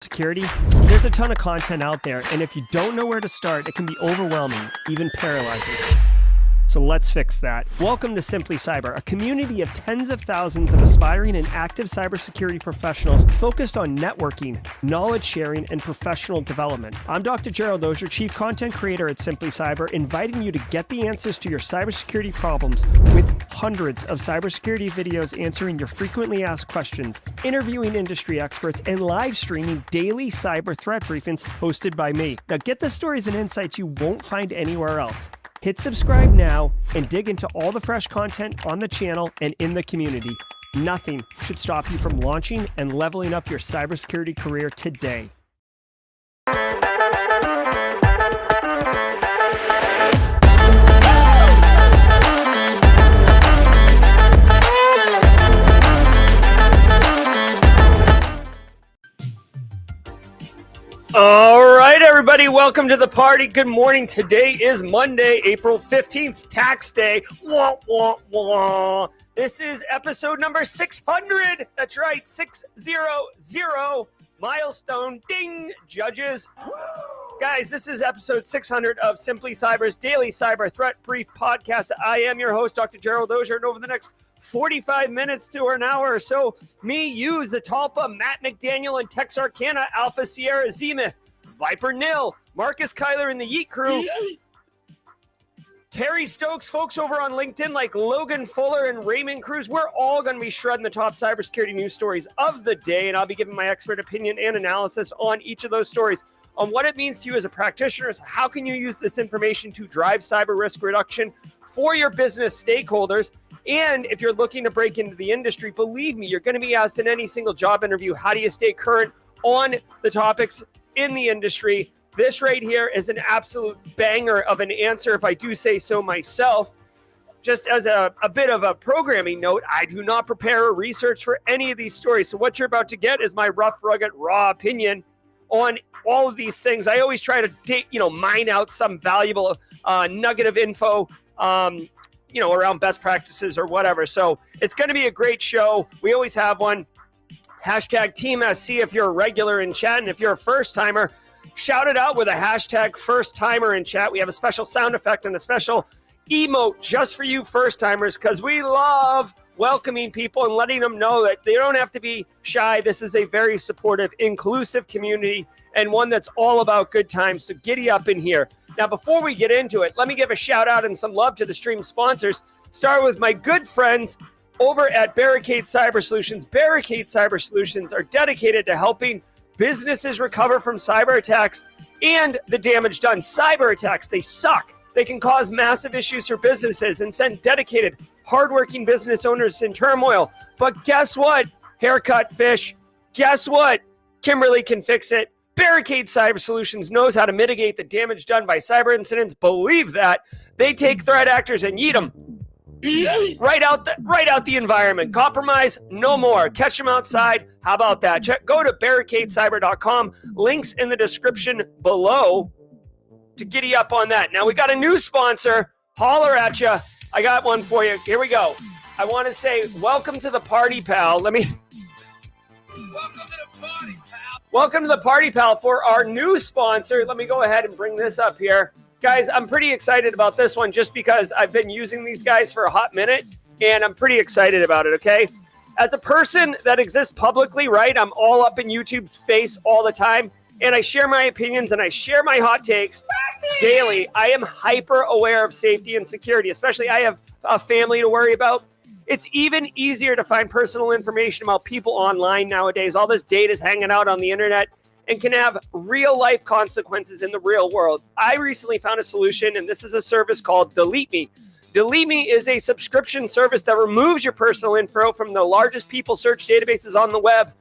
Security, there's a ton of content out there, and if you don't know where to start, it can be overwhelming, even paralyzing. So let's fix that. Welcome to Simply Cyber, a community of tens of thousands of aspiring and active cybersecurity professionals focused on networking, knowledge sharing, and professional development. I'm Dr. Gerald, Auger, Chief Content Creator at Simply Cyber, inviting you to get the answers to your cybersecurity problems with hundreds of cybersecurity videos answering your frequently asked questions, interviewing industry experts, and live streaming daily cyber threat briefings hosted by me. Now get the stories and insights you won't find anywhere else. Hit subscribe now and dig into all the fresh content on the channel and in the community. Nothing should stop you from launching and leveling up your cybersecurity career today. All right, everybody, welcome to the party. Good morning. Today is Monday, April 15th, tax day. Wah, wah, wah. This is episode number 600. That's right, 600. Milestone, ding, judges. Guys, this is episode 600 of Simply Cyber's daily cyber threat brief podcast. I am your host, Dr. Gerald Auger, and over the next 45 minutes to an hour or so, me, you, Zatalpa, Matt McDaniel, and Texarkana, Alpha Sierra, Zenith, Viper Nil, Marcus Kyler, and the Yeet Crew, Terry Stokes, folks over on LinkedIn like Logan Fuller and Raymond Cruz. We're all going to be shredding the top cybersecurity news stories of the day, and I'll be giving my expert opinion and analysis on each of those stories, on what it means to you as a practitioner. So how can you use this information to drive cyber risk reduction for your business stakeholders? And if you're looking to break into the industry, believe me, you're going to be asked in any single job interview, how do you stay current on the topics in the industry? This right here is an absolute banger of an answer, if I do say so myself. Just as a bit of a programming note, I do not prepare or research for any of these stories. So what you're about to get is my rough, rugged, raw opinion on all of these things. I always try to mine out some valuable nugget of info, around best practices or whatever. So it's going to be a great show. We always have one. Hashtag Team SC if you're a regular in chat. And if you're a first timer, shout it out with a hashtag first timer in chat. We have a special sound effect and a special emote just for you first timers, because we love welcoming people and letting them know that they don't have to be shy. This is a very supportive, inclusive community, and one that's all about good times. So giddy up in here. Now, before we get into it, let me give a shout out and some love to the stream sponsors. Start with my good friends over at Barricade Cyber Solutions. Barricade Cyber Solutions are dedicated to helping businesses recover from cyber attacks and the damage done. Cyber attacks, they suck. They can cause massive issues for businesses and send dedicated, hardworking business owners in turmoil. But guess what, Haircut Fish? Guess what? Kimberly can fix it. Barricade Cyber Solutions knows how to mitigate the damage done by cyber incidents. Believe that. They take threat actors and yeet them right out the environment. Compromise no more. Catch them outside. How about that? Go to barricadecyber.com. Links in the description below to giddy up on that. Now we got a new sponsor. Holler at you. I got one for you. Here we go. I want to say welcome to the party, pal. Welcome to the party, pal. Welcome to the party, pal, for our new sponsor. Let me go ahead and bring this up here. Guys, I'm pretty excited about this one just because I've been using these guys for a hot minute, and I'm pretty excited about it, okay? As a person that exists publicly, right, I'm all up in YouTube's face all the time, and I share my opinions and I share my hot takes daily. I am hyper aware of safety and security, especially I have a family to worry about. It's even easier to find personal information about people online nowadays. All this data is hanging out on the internet and can have real-life consequences in the real world. I recently found a solution, and this is a service called DeleteMe. DeleteMe is a subscription service that removes your personal info from the largest people search databases on the web,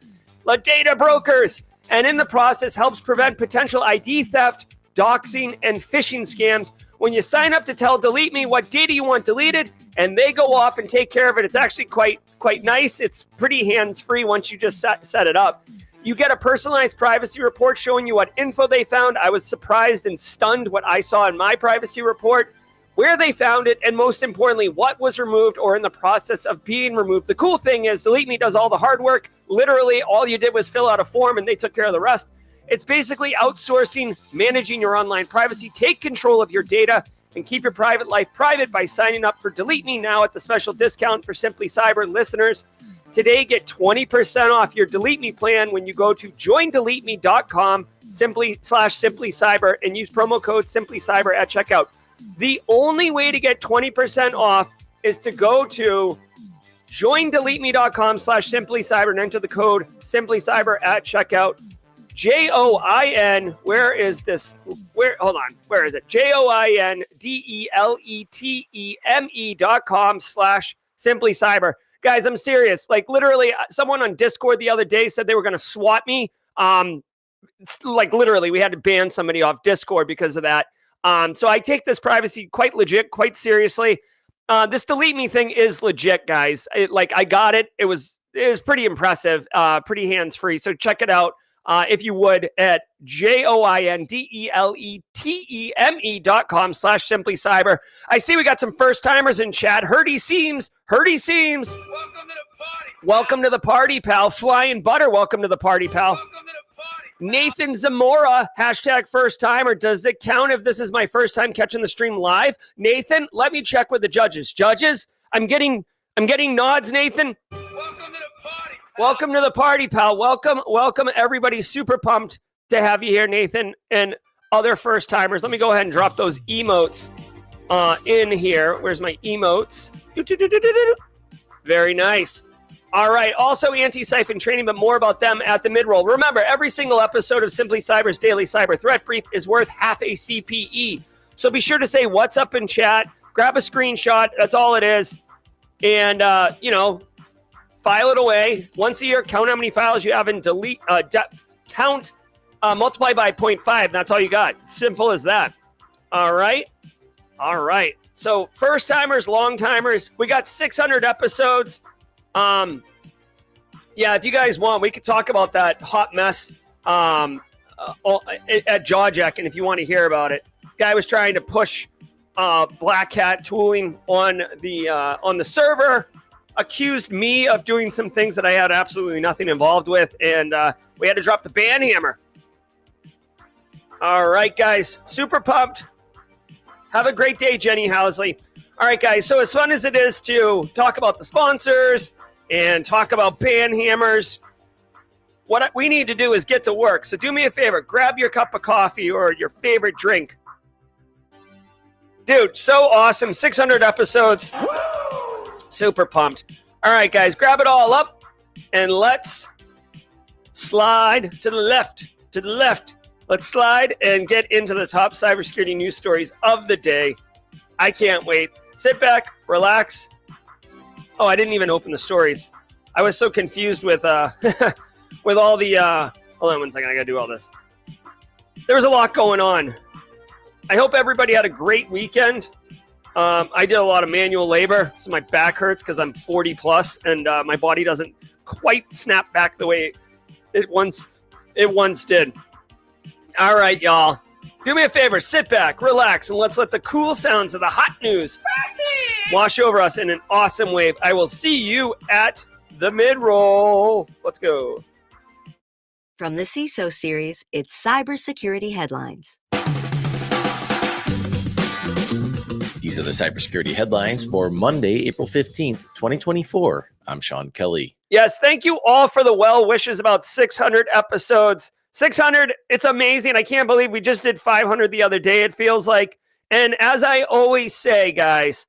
the data brokers, and in the process helps prevent potential ID theft, doxing, and phishing scams. When you sign up to tell DeleteMe what data you want deleted, and they go off and take care of it, it's actually quite nice. It's pretty hands-free once you just set it up. You get a personalized privacy report showing you what info they found. I was surprised and stunned what I saw in my privacy report. where they found it, and most importantly, what was removed or in the process of being removed. The cool thing is DeleteMe does all the hard work. Literally, all you did was fill out a form and they took care of the rest. It's basically outsourcing, managing your online privacy. Take control of your data and keep your private life private by signing up for DeleteMe now at the special discount for Simply Cyber listeners. Today, get 20% off your DeleteMe plan when you go to joindeleteme.com /simplycyber and use promo code simplycyber at checkout. The only way to get 20% off is to go to joindeleteme.com /simplycyber and enter the code simplycyber at checkout. JOIN, where is this? Hold on. Where is it? JOINDELETEME.com /simplycyber. Guys, I'm serious. Like literally, someone on Discord the other day said they were going to swat me. Like literally, we had to ban somebody off Discord because of that. So I take this privacy quite legit, quite seriously. This DeleteMe thing is legit, guys. I got it. It was pretty impressive, pretty hands-free. So check it out. If you would, at JOINDELETEME.com /simplycyber. I see we got some first timers in chat. Herdy Seams. Welcome to the party. Welcome to the party, pal. Flying Butter. Welcome to the party, pal. Welcome to the party. Nathan Zamora, #first timer. Does it count if this is my first time catching the stream live? Nathan, let me check with the judges. Judges, I'm getting nods, Nathan. Welcome to the party, pal. Welcome, everybody. Super pumped to have you here, Nathan, and other first timers. Let me go ahead and drop those emotes in here. Where's my emotes? Very nice. All right. Also, Antisyphon training, but more about them at the mid-roll. Remember, every single episode of Simply Cyber's Daily Cyber Threat Brief is worth half a CPE. So be sure to say what's up in chat. Grab a screenshot. That's all it is. And, file it away. Once a year, count how many files you have and multiply by 0.5. That's all you got. Simple as that. All right. So first timers, long timers, we got 600 episodes. Yeah, if you guys want, we could talk about that hot mess at JawJack, and if you want to hear about it, guy was trying to push Black Hat tooling on the server, accused me of doing some things that I had absolutely nothing involved with, and we had to drop the ban hammer. All right, guys, super pumped. Have a great day, Jenny Housley. All right, guys, so as fun as it is to talk about the sponsors and talk about ban hammers, what we need to do is get to work. So do me a favor, grab your cup of coffee or your favorite drink. Dude, so awesome. 600 episodes. Super pumped. All right, guys, grab it all up and let's slide to the left. Let's slide and get into the top cybersecurity news stories of the day. I can't wait. Sit back, relax. Oh, I didn't even open the stories. I was so confused with with all the hold on one second, I gotta do all this. There was a lot going on. I hope everybody had a great weekend. I did a lot of manual labor, so my back hurts because I'm 40 plus and my body doesn't quite snap back the way it once did. All right, y'all. Do me a favor, sit back, relax, and let's let the cool sounds of the hot news wash over us in an awesome wave. I will see you at the mid-roll. Let's go. From the CISO series, it's Cybersecurity Headlines. These are the cybersecurity headlines for Monday, April 15th, 2024. I'm Sean Kelly. Yes, thank you all for the well wishes about 600 episodes. 600, it's amazing. I can't believe we just did 500 the other day, it feels like. And as I always say, guys,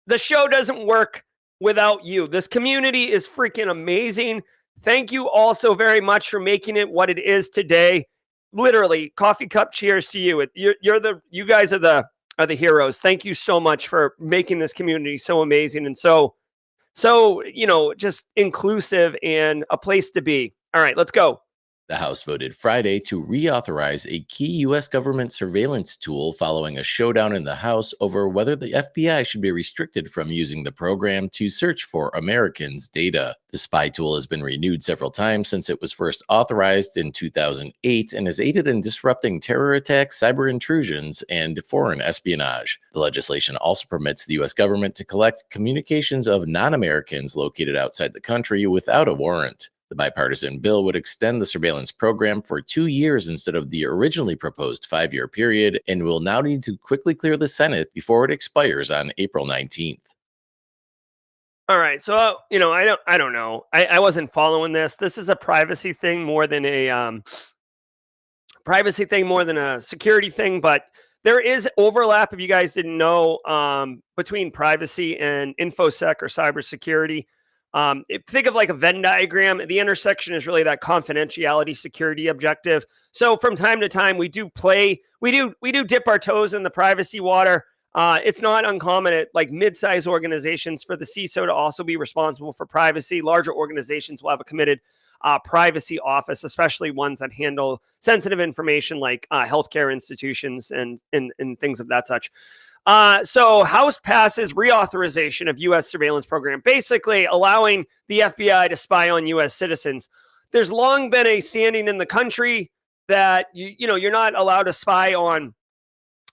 the show doesn't work without you. This community is freaking amazing. Thank you all so very much for making it what it is today. Literally, coffee cup cheers to you. You guys are the heroes. Thank you so much for making this community so amazing and so just inclusive and a place to be. All right, let's go. The House voted Friday to reauthorize a key U.S. government surveillance tool following a showdown in the House over whether the FBI should be restricted from using the program to search for Americans' data. The spy tool has been renewed several times since it was first authorized in 2008 and has aided in disrupting terror attacks, cyber intrusions, and foreign espionage. The legislation also permits the U.S. government to collect communications of non-Americans located outside the country without a warrant. The bipartisan bill would extend the surveillance program for 2 years instead of the originally proposed 5-year period and will now need to quickly clear the Senate before it expires on April 19th. All right. So, I don't know. I wasn't following this. This is a privacy thing more than a security thing, but there is overlap, if you guys didn't know, between privacy and InfoSec or cybersecurity. Think of like a Venn diagram. The intersection is really that confidentiality security objective. So from time to time, we do dip our toes in the privacy water. It's not uncommon at like mid-sized organizations for the CISO to also be responsible for privacy. Larger organizations will have a committed privacy office, especially ones that handle sensitive information like healthcare institutions and things of that such. So House passes reauthorization of U.S. surveillance program, basically allowing the FBI to spy on U.S. citizens. There's long been a standing in the country that you're not allowed to spy on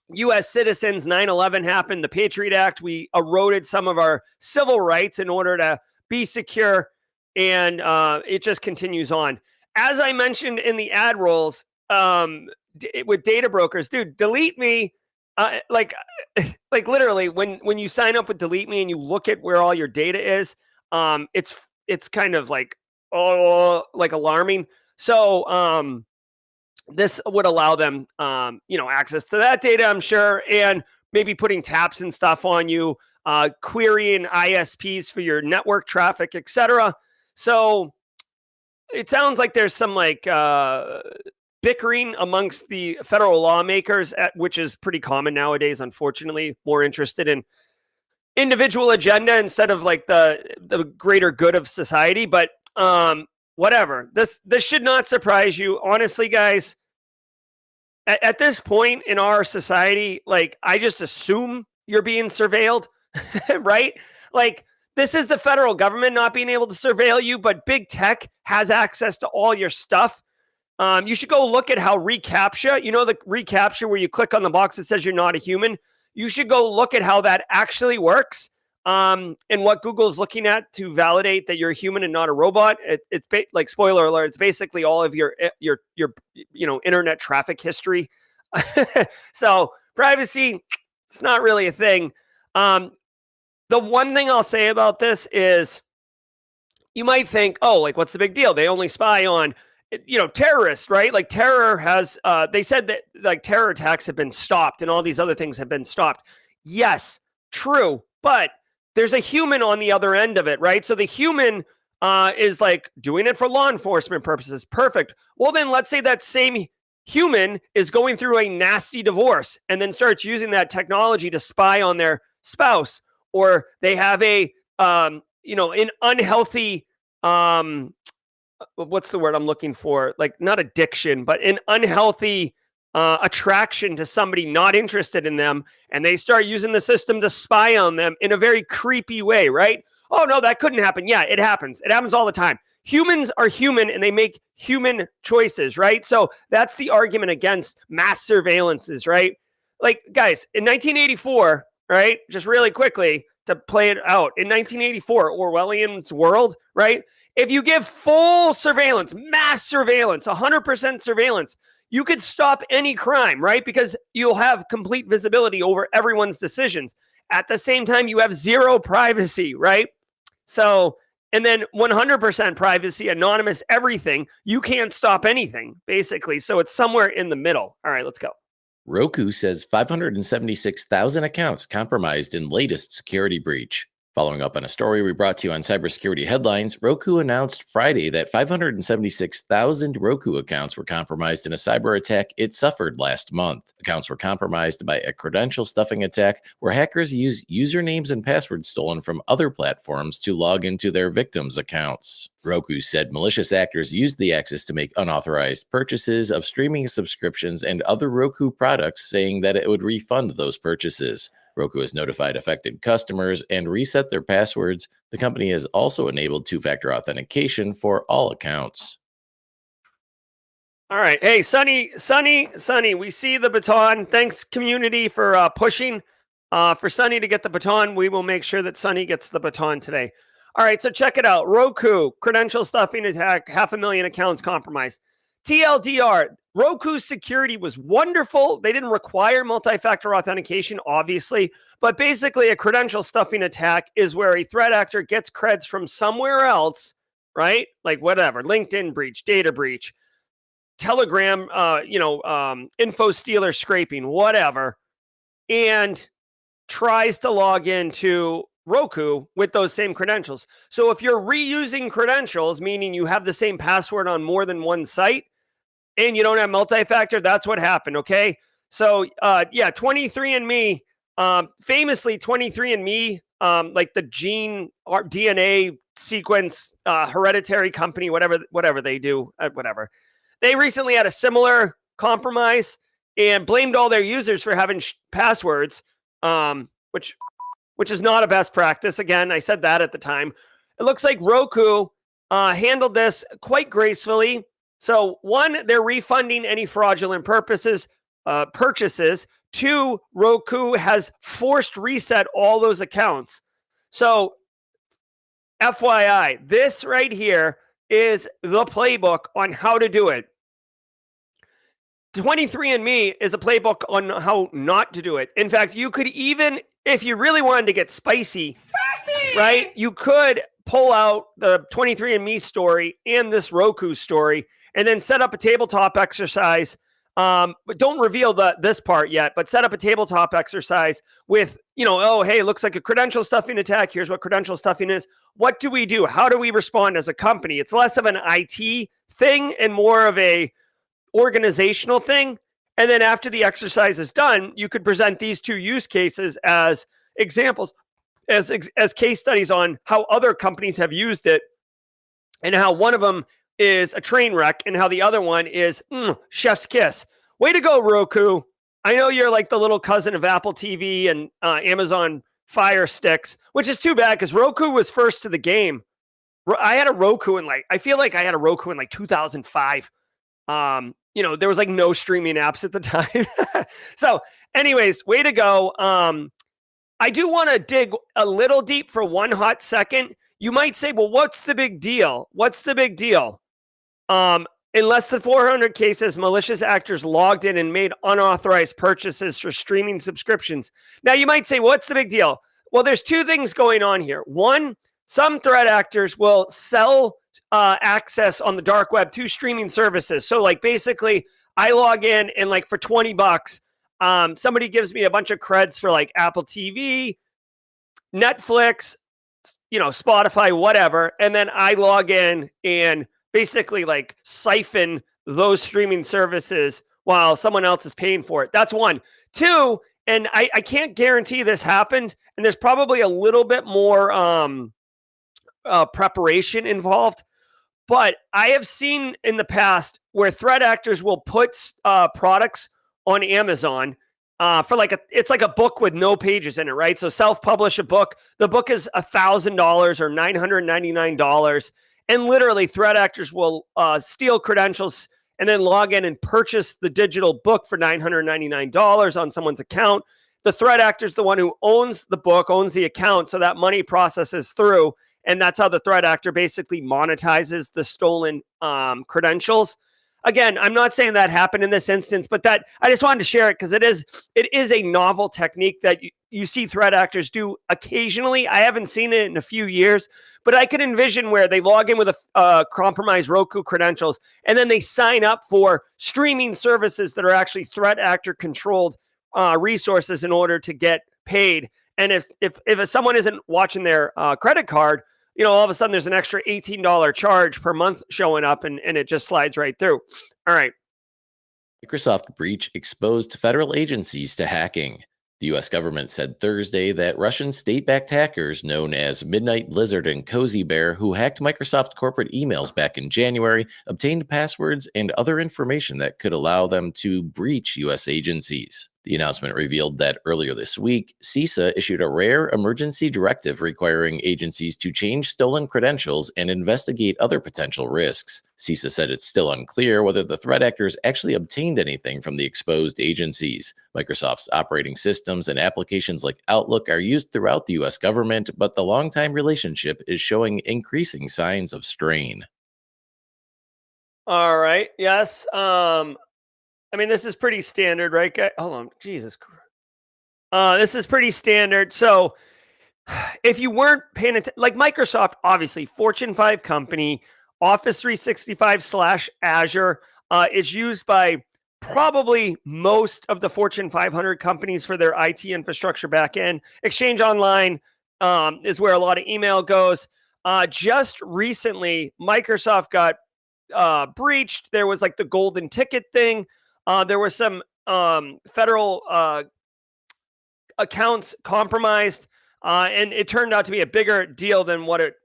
U.S. citizens. 9/11 happened, the Patriot Act. We eroded some of our civil rights in order to be secure, and it just continues on. As I mentioned in the ad rolls, with data brokers, dude, DeleteMe. Like literally when you sign up with DeleteMe and you look at where all your data is, it's kind of like alarming. So this would allow them access to that data, I'm sure, and maybe putting taps and stuff on you, querying ISPs for your network traffic, etc. So it sounds like there's some bickering amongst the federal lawmakers, which is pretty common nowadays, unfortunately, more interested in individual agenda instead of like the greater good of society. But whatever, this should not surprise you. Honestly, guys, at this point in our society, like I just assume you're being surveilled, right? Like this is the federal government not being able to surveil you, but big tech has access to all your stuff. You should go look at how reCAPTCHA, the reCAPTCHA where you click on the box that says you're not a human. You should go look at how that actually works, and what Google's looking at to validate that you're a human and not a robot. It's like, spoiler alert, it's basically all of your internet traffic history. So privacy, it's not really a thing. The one thing I'll say about this is you might think, oh, like what's the big deal? They only spy on terrorists, right? Like terror has, they said that like terror attacks have been stopped and all these other things have been stopped. Yes, true. But there's a human on the other end of it, right? So the human is like doing it for law enforcement purposes. Perfect. Well, then let's say that same human is going through a nasty divorce and then starts using that technology to spy on their spouse, or they have an unhealthy, what's the word I'm looking for? Like not addiction, but an unhealthy attraction to somebody not interested in them. And they start using the system to spy on them in a very creepy way, right? Oh no, that couldn't happen. Yeah, it happens. It happens all the time. Humans are human and they make human choices, right? So that's the argument against mass surveillances, right? Like guys, in 1984, right? Just really quickly to play it out. In 1984, Orwellian's world, right? If you give full surveillance, mass surveillance, 100% surveillance, you could stop any crime, right? Because you'll have complete visibility over everyone's decisions. At the same time, you have zero privacy, right? So, and then 100% privacy, anonymous everything. You can't stop anything, basically. So it's somewhere in the middle. All right, let's go. Roku says 576,000 accounts compromised in latest security breach. Following up on a story we brought to you on cybersecurity headlines, Roku announced Friday that 576,000 Roku accounts were compromised in a cyber attack it suffered last month. Accounts were compromised by a credential stuffing attack where hackers used usernames and passwords stolen from other platforms to log into their victims' accounts. Roku said malicious actors used the access to make unauthorized purchases of streaming subscriptions and other Roku products, saying that it would refund those purchases. Roku has notified affected customers and reset their passwords. The company has also enabled two-factor authentication for all accounts. All right. Hey, Sonny, we see the baton. Thanks, community, for pushing for Sonny to get the baton. We will make sure that Sonny gets the baton today. All right, so check it out. Roku, credential stuffing attack, 500,000 accounts compromised. TLDR, Roku's security was wonderful. They didn't require multi-factor authentication, obviously, but basically a credential stuffing attack is where a threat actor gets creds from somewhere else, right? Like whatever, LinkedIn breach, data breach, Telegram, info stealer scraping, whatever, and tries to log into Roku with those same credentials. So if you're reusing credentials, meaning you have the same password on more than one site, and you don't have multi-factor, that's what happened, okay? So, 23andMe, famously 23andMe, like the gene or DNA sequence hereditary company, whatever they do, whatever. They recently had a similar compromise and blamed all their users for having passwords, which is not a best practice. Again, I said that at the time. It looks like Roku handled this quite gracefully. So one, they're refunding any fraudulent purchases. Two, Roku has forced reset all those accounts. So FYI, this right here is the playbook on how to do it. 23andMe is a playbook on how not to do it. In fact, you could even, if you really wanted to get spicy, right, you could pull out the 23andMe story and this Roku story and then set up a tabletop exercise. But don't reveal this part yet, but set up a tabletop exercise with, hey, it looks like a credential stuffing attack. Here's what credential stuffing is. What do we do? How do we respond as a company? It's less of an IT thing and more of a organizational thing. And then after the exercise is done, you could present these two use cases as examples, as case studies on how other companies have used it and how one of them is a train wreck and how the other one is chef's kiss. Way to go, Roku. I know you're like the little cousin of Apple TV and Amazon Fire Sticks, which is too bad because Roku was first to the game. I had a Roku in I feel like I had a Roku in 2005. There was no streaming apps at the time. So anyways, way to go. I do want to dig a little deep for one hot second. You might say, well, what's the big deal? What's the big deal? In less than 400 cases, malicious actors logged in and made unauthorized purchases for streaming subscriptions. Now, you might say, what's the big deal? Well, there's two things going on here. One, some threat actors will sell access on the dark web to streaming services. So, basically, I log in and, for $20, somebody gives me a bunch of creds for, Apple TV, Netflix, Spotify, whatever. And then I log in and basically siphon those streaming services while someone else is paying for it. That's one. Two, and I can't guarantee this happened, and there's probably a little bit more preparation involved, but I have seen in the past where threat actors will put products on Amazon for it's like a book with no pages in it, right? So self-publish a book. The book is $1,000 or $999. And literally threat actors will steal credentials and then log in and purchase the digital book for $999 on someone's account. The threat actor is the one who owns the book, owns the account, so that money processes through. And that's how the threat actor basically monetizes the stolen credentials. Again, I'm not saying that happened in this instance, but that I just wanted to share it because it is a novel technique that you see threat actors do occasionally. I haven't seen it in a few years, but I can envision where they log in with a compromised Roku credentials, and then they sign up for streaming services that are actually threat actor controlled resources in order to get paid. And if someone isn't watching their credit card, all of a sudden there's an extra $18 charge per month showing up, and it just slides right through. All right. Microsoft breach exposed federal agencies to hacking. The U.S. government said Thursday that Russian state-backed hackers known as Midnight Blizzard and Cozy Bear, who hacked Microsoft corporate emails back in January, obtained passwords and other information that could allow them to breach U.S. agencies. The announcement revealed that earlier this week, CISA issued a rare emergency directive requiring agencies to change stolen credentials and investigate other potential risks. CISA said it's still unclear whether the threat actors actually obtained anything from the exposed agencies. Microsoft's operating systems and applications like Outlook are used throughout the U.S. government, but the longtime relationship is showing increasing signs of strain. All right. Yes. This is pretty standard, right? Hold on. Jesus Christ. This is pretty standard. So if you weren't paying attention, like Microsoft, obviously, Fortune 5 company, Office 365 / Azure is used by probably most of the Fortune 500 companies for their IT infrastructure backend. Exchange Online is where a lot of email goes. Just recently, Microsoft got breached. There was like the golden ticket thing. There were some federal accounts compromised, and it turned out to be a bigger deal than what it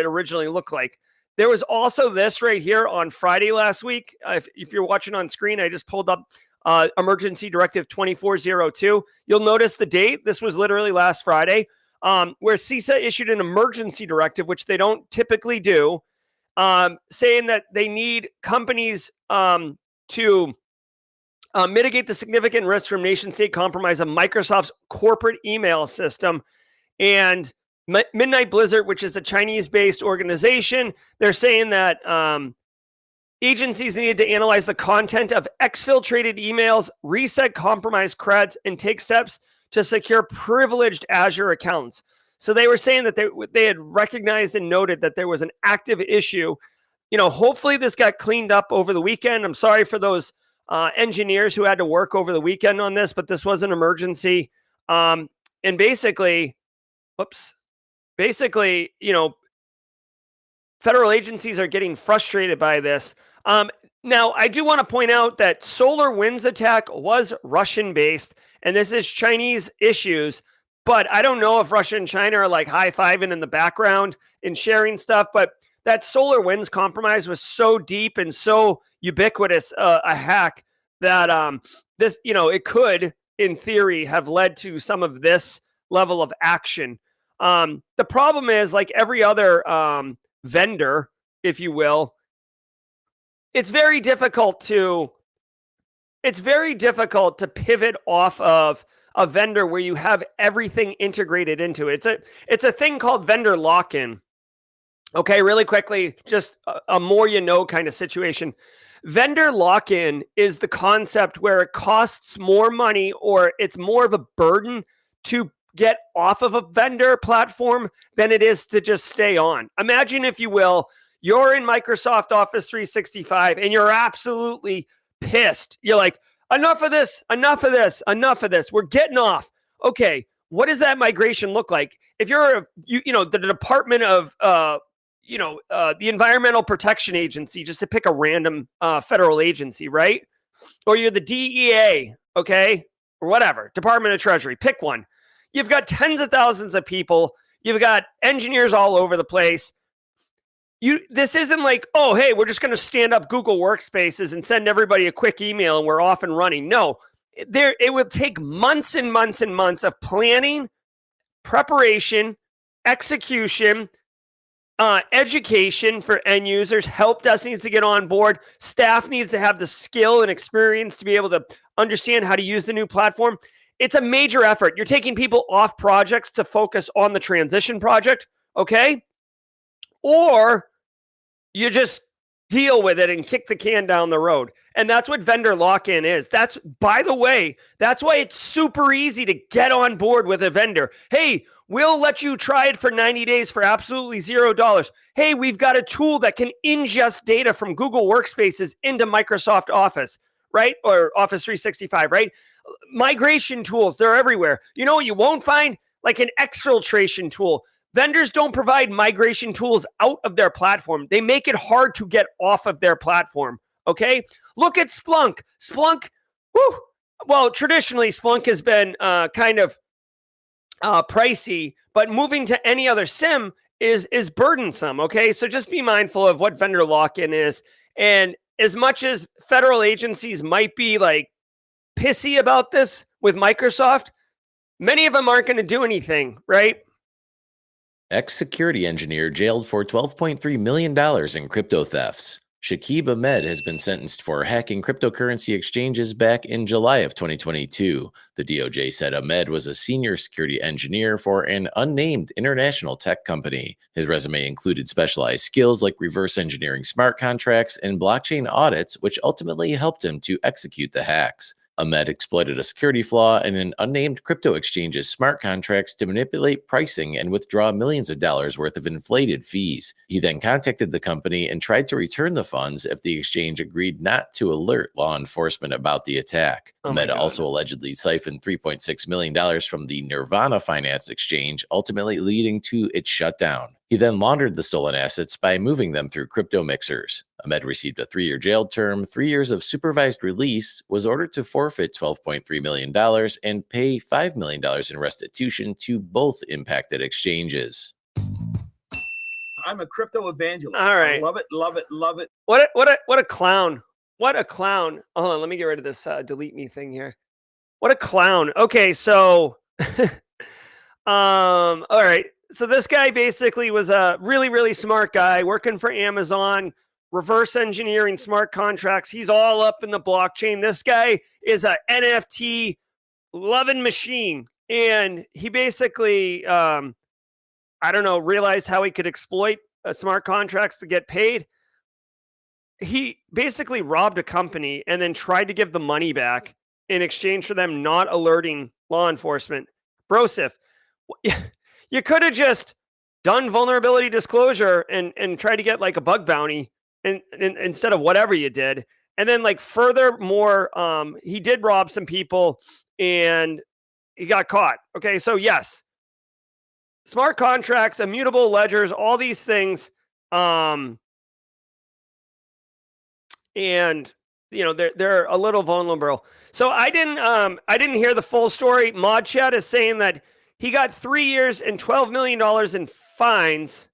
originally looked like. There was also this right here on Friday last week. If you're watching on screen, I just pulled up Emergency Directive 2402. You'll notice the date. This was literally last Friday, where CISA issued an emergency directive, which they don't typically do, saying that they need companies to mitigate the significant risks from nation-state compromise of Microsoft's corporate email system. And Midnight Blizzard, which is a Chinese-based organization, they're saying that agencies needed to analyze the content of exfiltrated emails, reset compromised creds, and take steps to secure privileged Azure accounts. So they were saying that they had recognized and noted that there was an active issue. Hopefully this got cleaned up over the weekend. I'm sorry for those engineers who had to work over the weekend on this, but this was an emergency. And basically, federal agencies are getting frustrated by this. Now, I do want to point out that SolarWinds attack was Russian-based, and this is Chinese issues, but I don't know if Russia and China are like high-fiving in the background and sharing stuff, but that SolarWinds compromise was so deep and so ubiquitous a hack that this, it could, in theory, have led to some of this level of action. The problem is, like every other vendor, if you will, it's very difficult to pivot off of a vendor where you have everything integrated into it. It's a thing called vendor lock-in. Okay, really quickly, just a more kind of situation. Vendor lock-in is the concept where it costs more money, or it's more of a burden to get off of a vendor platform than it is to just stay on. Imagine, if you will, you're in Microsoft Office 365 and you're absolutely pissed. You're like, enough of this. We're getting off. Okay, what does that migration look like? If you're the Department of the Environmental Protection Agency, just to pick a random federal agency, right? Or you're the DEA, okay? Or whatever, Department of Treasury, pick one. You've got tens of thousands of people. You've got engineers all over the place. This isn't like, oh, hey, we're just going to stand up Google Workspaces and send everybody a quick email and we're off and running. No, it would take months and months and months of planning, preparation, execution, education for end users. Help desk needs to get on board. Staff needs to have the skill and experience to be able to understand how to use the new platform. It's a major effort. You're taking people off projects to focus on the transition project, okay? Or you just deal with it and kick the can down the road. And that's what vendor lock-in is. By the way, that's why it's super easy to get on board with a vendor. Hey, we'll let you try it for 90 days for absolutely $0. Hey, we've got a tool that can ingest data from Google Workspaces into Microsoft Office, right? Or Office 365, right? Migration tools, they're everywhere. You know what you won't find? like an exfiltration tool. Vendors don't provide migration tools out of their platform. They make it hard to get off of their platform. Okay. Look at Splunk. Splunk, well, traditionally Splunk has been kind of pricey, but moving to any other SIM is burdensome. Okay. So just be mindful of what vendor lock-in is. And as much as federal agencies might be like pissy about this with Microsoft, many of them aren't going to do anything, right? Ex-security engineer jailed for $12.3 million in crypto thefts. Shakib Ahmed has been sentenced for hacking cryptocurrency exchanges back in July of 2022. The DOJ said Ahmed was a senior security engineer for an unnamed international tech company. His resume included specialized skills like reverse engineering smart contracts and blockchain audits, which ultimately helped him to execute the hacks. Ahmed exploited a security flaw in an unnamed crypto exchange's smart contracts to manipulate pricing and withdraw millions of dollars worth of inflated fees. He then contacted the company and tried to return the funds if the exchange agreed not to alert law enforcement about the attack. Ahmed also allegedly siphoned $3.6 million from the Nirvana Finance exchange, ultimately leading to its shutdown. He then laundered the stolen assets by moving them through crypto mixers. Ahmed received a 3-year jail term, 3 years of supervised release, was ordered to forfeit $12.3 million and pay $5 million in restitution to both impacted exchanges. I'm a crypto evangelist. All right. I love it, love it, love it. What a clown. What a clown. Hold on, let me get rid of this DeleteMe thing here. What a clown. Okay, so all right. So this guy basically was a really, really smart guy working for Amazon, reverse engineering smart contracts. He's all up in the blockchain. This guy is a NFT loving machine. And he basically, realized how he could exploit smart contracts to get paid. He basically robbed a company and then tried to give the money back in exchange for them not alerting law enforcement. Brosif, you could have just done vulnerability disclosure and tried to get like a bug bounty and instead of whatever you did. And then like furthermore, he did rob some people and he got caught. Okay. So yes, smart contracts, immutable ledgers, all these things. And they're a little vulnerable. So I didn't hear the full story. Mod Chat is saying that he got 3 years and $12 million in fines,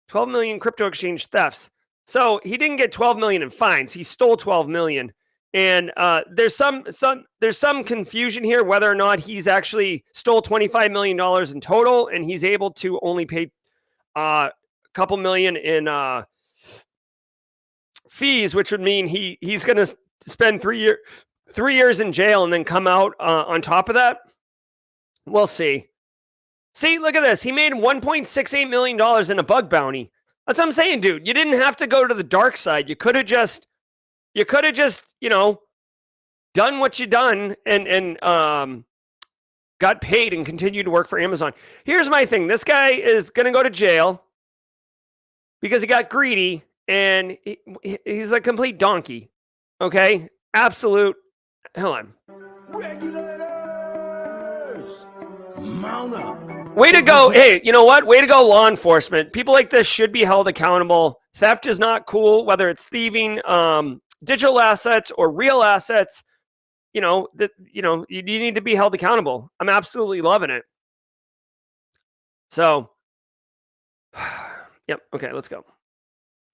12 million crypto exchange thefts. So he didn't get 12 million in fines. He stole 12 million. And there's some confusion here whether or not he's actually stole $25 million in total, and he's able to only pay a couple million in fees, which would mean he's going to spend 3 years in jail and then come out on top of that. We'll see. See, look at this. He made $1.68 million in a bug bounty. That's what I'm saying, dude. You didn't have to go to the dark side. You could have just, done what you done and got paid and continued to work for Amazon. Here's my thing. This guy is going to go to jail because he got greedy and he's a complete donkey. Okay? Absolute. Hold on. Regulators, mount up. Way to go. Hey, you know what? Way to go, law enforcement. People like this should be held accountable. Theft is not cool, whether it's thieving digital assets or real assets. You need to be held accountable. I'm absolutely loving it. So, yep. Okay, let's go.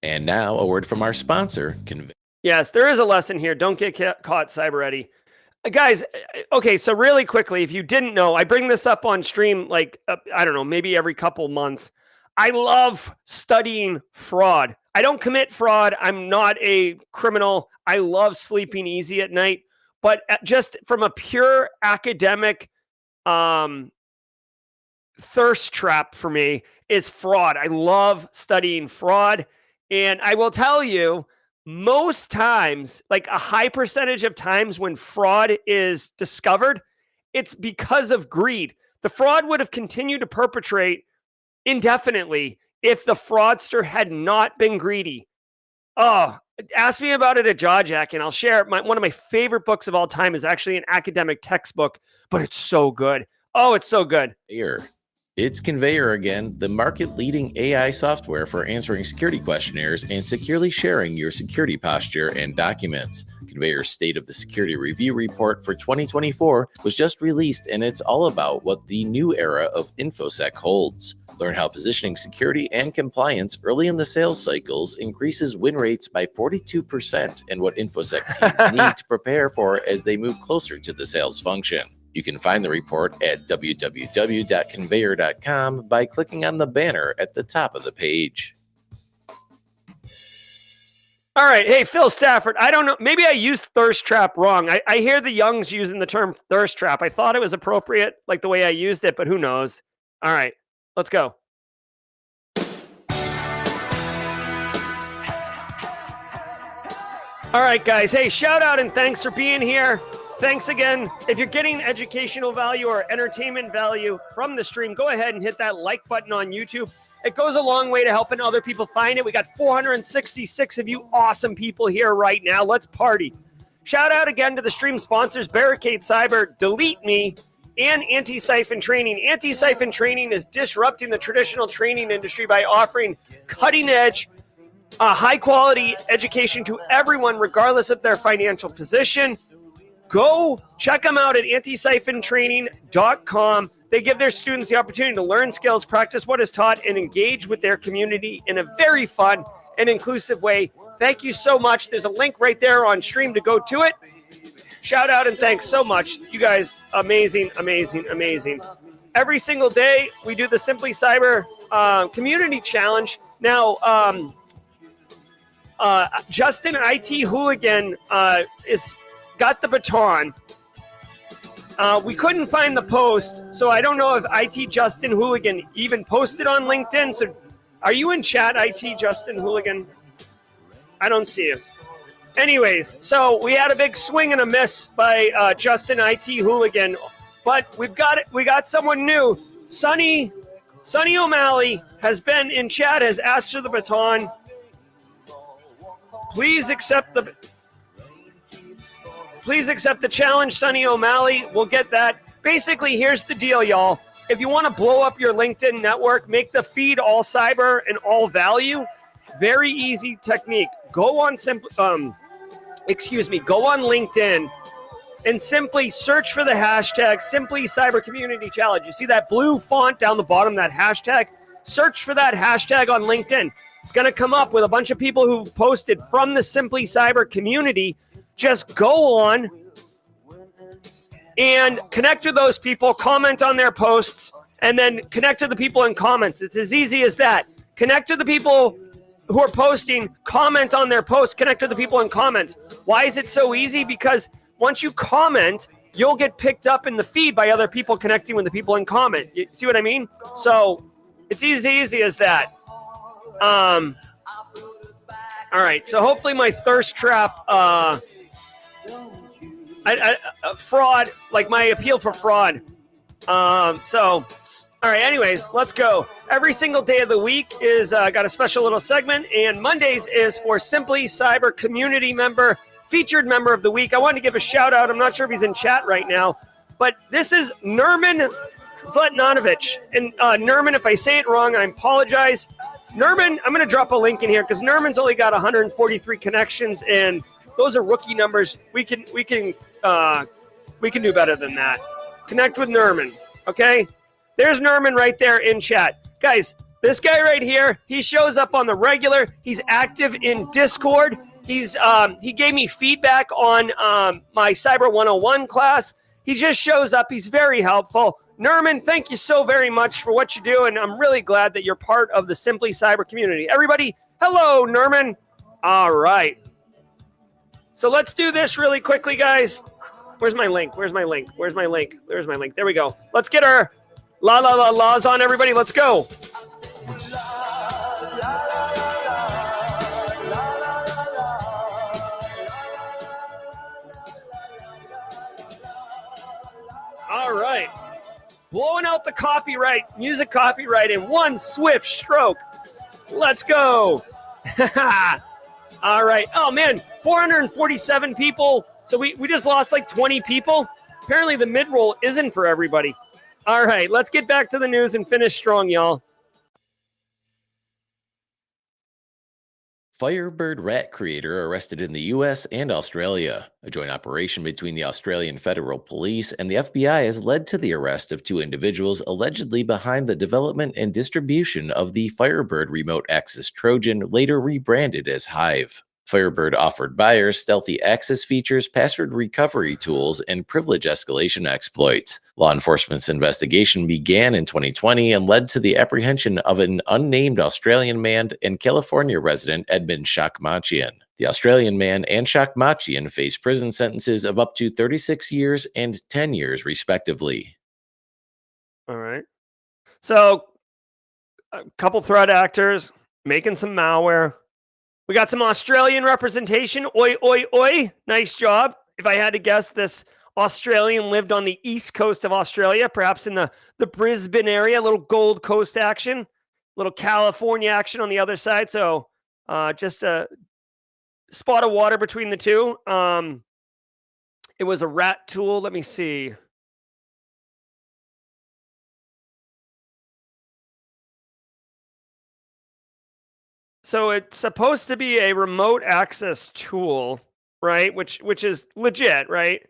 And now a word from our sponsor, Conveyor. Yes, there is a lesson here. Don't get caught, Cyber Eddie. Guys, okay, so really quickly, if you didn't know, I bring this up on stream like, I don't know, maybe every couple months. I love studying fraud. I don't commit fraud. I'm not a criminal. I love sleeping easy at night. But just from a pure academic thirst trap for me is fraud. I love studying fraud. And I will tell you, most times, like a high percentage of times when fraud is discovered, it's because of greed. The fraud would have continued to perpetrate indefinitely if the fraudster had not been greedy. Oh, ask me about it at Jawjack and I'll share it. One of my favorite books of all time is actually an academic textbook, but it's so good. Oh, it's so good. Conveyor. It's Conveyor again, the market-leading AI software for answering security questionnaires and securely sharing your security posture and documents. Conveyor's State of the Security Review Report for 2024 was just released, and it's all about what the new era of InfoSec holds. Learn how positioning security and compliance early in the sales cycles increases win rates by 42% and what InfoSec teams need to prepare for as they move closer to the sales function. You can find the report at www.conveyor.com by clicking on the banner at the top of the page. All right. Hey, Phil Stafford, I don't know. Maybe I used thirst trap wrong. I hear the youngs using the term thirst trap. I thought it was appropriate, like the way I used it, but who knows? All right. Let's go. All right, guys. Hey, shout out and thanks for being here. Thanks again. If you're getting educational value or entertainment value from the stream, go ahead and hit that like button on YouTube. It goes a long way to helping other people find it. We got 466 of you awesome people here right now. Let's party. Shout out again to the stream sponsors, Barricade Cyber, DeleteMe, and Antisyphon Training. Antisyphon Training is disrupting the traditional training industry by offering cutting-edge, high-quality education to everyone, regardless of their financial position. Go check them out at antisyphontraining.com. They give their students the opportunity to learn skills, practice what is taught, and engage with their community in a very fun and inclusive way. Thank you so much. There's a link right there on stream to go to it. Shout out and thanks so much. You guys, amazing, amazing, amazing. Every single day, we do the Simply Cyber Community Challenge. Now, Justin IT Hooligan is got the baton. We couldn't find the post, so I don't know if IT Justin Hooligan even posted on LinkedIn. So are you in chat, IT Justin Hooligan? I don't see you. Anyways, so we had a big swing and a miss by Justin IT Hooligan, but we got someone new. Sonny O'Malley has been in chat, has asked for the baton. Please accept the challenge, Sonny O'Malley. We'll get that. Basically, here's the deal, y'all. If you want to blow up your LinkedIn network, make the feed all cyber and all value. Very easy technique. Go on LinkedIn and simply search for the hashtag Simply Cyber Community Challenge. You see that blue font down the bottom, that hashtag? Search for that hashtag on LinkedIn. It's going to come up with a bunch of people who've posted from the Simply Cyber community. Just go on and connect with those people, comment on their posts, and then connect to the people in comments. It's as easy as that. Connect to the people who are posting, comment on their posts, connect to the people in comments. Why is it so easy? Because once you comment, you'll get picked up in the feed by other people connecting with the people in comment. You see what I mean? So it's easy as that. All right, so hopefully my thirst trap, fraud, like my appeal for fraud. All right, anyways, let's go. Every single day of the week is got a special little segment, and Mondays is for Simply Cyber community member, featured member of the week. I wanted to give a shout out. I'm not sure if he's in chat right now, but this is Nerman Zletnanovich. And Nerman, if I say it wrong, I apologize. Nerman, I'm going to drop a link in here because Nerman's only got 143 connections, and those are rookie numbers. We can do better than that. Connect with Nerman, okay? There's Nerman right there in chat. Guys, this guy right here, he shows up on the regular. He's active in Discord. He gave me feedback on my Cyber 101 class. He just shows up. He's very helpful. Nerman, thank you so very much for what you do, and I'm really glad that you're part of the Simply Cyber community. Everybody, hello, Nerman. All right. So let's do this really quickly, guys. Where's my link? There we go. Let's get our laws on, everybody. Let's go. All right. Blowing out the copyright, music copyright in one swift stroke. Let's go. All right. Oh, man, 447 people. So we just lost like 20 people. Apparently the mid-roll isn't for everybody. All right, let's get back to the news and finish strong, y'all. Firebird rat creator arrested in the US and Australia. A joint operation between the Australian Federal Police and the FBI has led to the arrest of 2 individuals allegedly behind the development and distribution of the Firebird remote access Trojan, later rebranded as Hive. Firebird offered buyers stealthy access features, password recovery tools, and privilege escalation exploits. Law enforcement's investigation began in 2020 and led to the apprehension of an unnamed Australian man and California resident Edmund Shakmachian. The Australian man and Shakmachian face prison sentences of up to 36 years and 10 years, respectively. All right. So, a couple threat actors making some malware. We got some Australian representation. Oi, oi, oi. Nice job. If I had to guess, this Australian lived on the east coast of Australia, perhaps in the Brisbane area, a little Gold Coast action, a little California action on the other side. So just a spot of water between the two. It was a rat tool. Let me see. So it's supposed to be a remote access tool, right? Which is legit, right?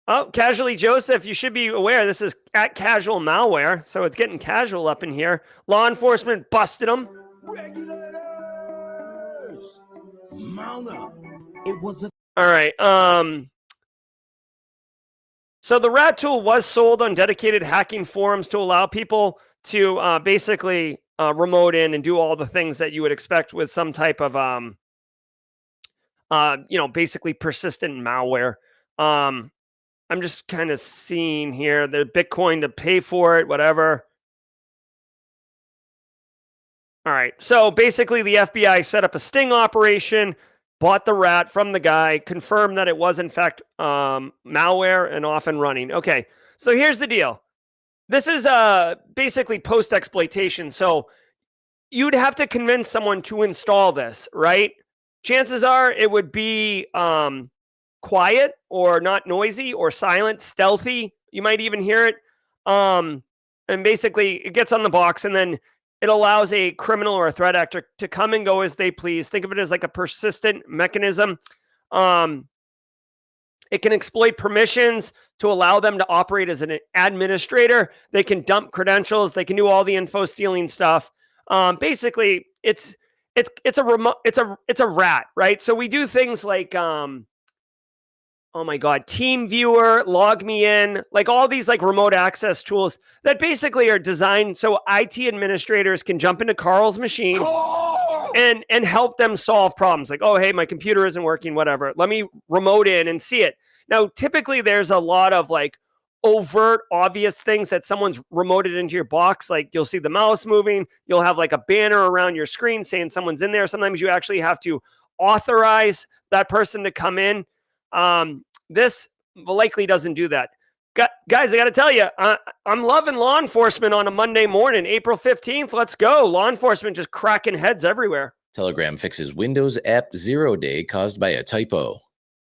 Oh, Casually Joseph, you should be aware this is at Casual Malware, so it's getting casual up in here. Law enforcement busted them. Regulators, mount up. It was a All right. So the rat tool was sold on dedicated hacking forums to allow people to basically remote in and do all the things that you would expect with some type of basically persistent malware. I'm just kind of seeing here the Bitcoin to pay for it, whatever. All right. So basically the FBI set up a sting operation, bought the rat from the guy, confirmed that it was in fact malware and off and running. Okay. So here's the deal. This is basically post-exploitation. So you'd have to convince someone to install this, right? Chances are it would be quiet or not noisy or silent, stealthy. You might even hear it. And basically it gets on the box and then it allows a criminal or a threat actor to come and go as they please. Think of it as like a persistent mechanism. It can exploit permissions to allow them to operate as an administrator. They can dump credentials. They can do all the info stealing stuff. Basically, it's a rat, right? So we do things like oh my God, Team Viewer, Log Me In, like all these like remote access tools that basically are designed so IT administrators can jump into Carl's machine and help them solve problems. Like, oh, hey, my computer isn't working, whatever. Let me remote in and see it. Now, typically there's a lot of like overt, obvious things that someone's remoted into your box. Like you'll see the mouse moving. You'll have like a banner around your screen saying someone's in there. Sometimes you actually have to authorize that person to come in. This likely doesn't do that. Guys, I got to tell you, I'm loving law enforcement on a Monday morning, April 15th. Let's go. Law enforcement just cracking heads everywhere. Telegram fixes Windows app 0-day caused by a typo.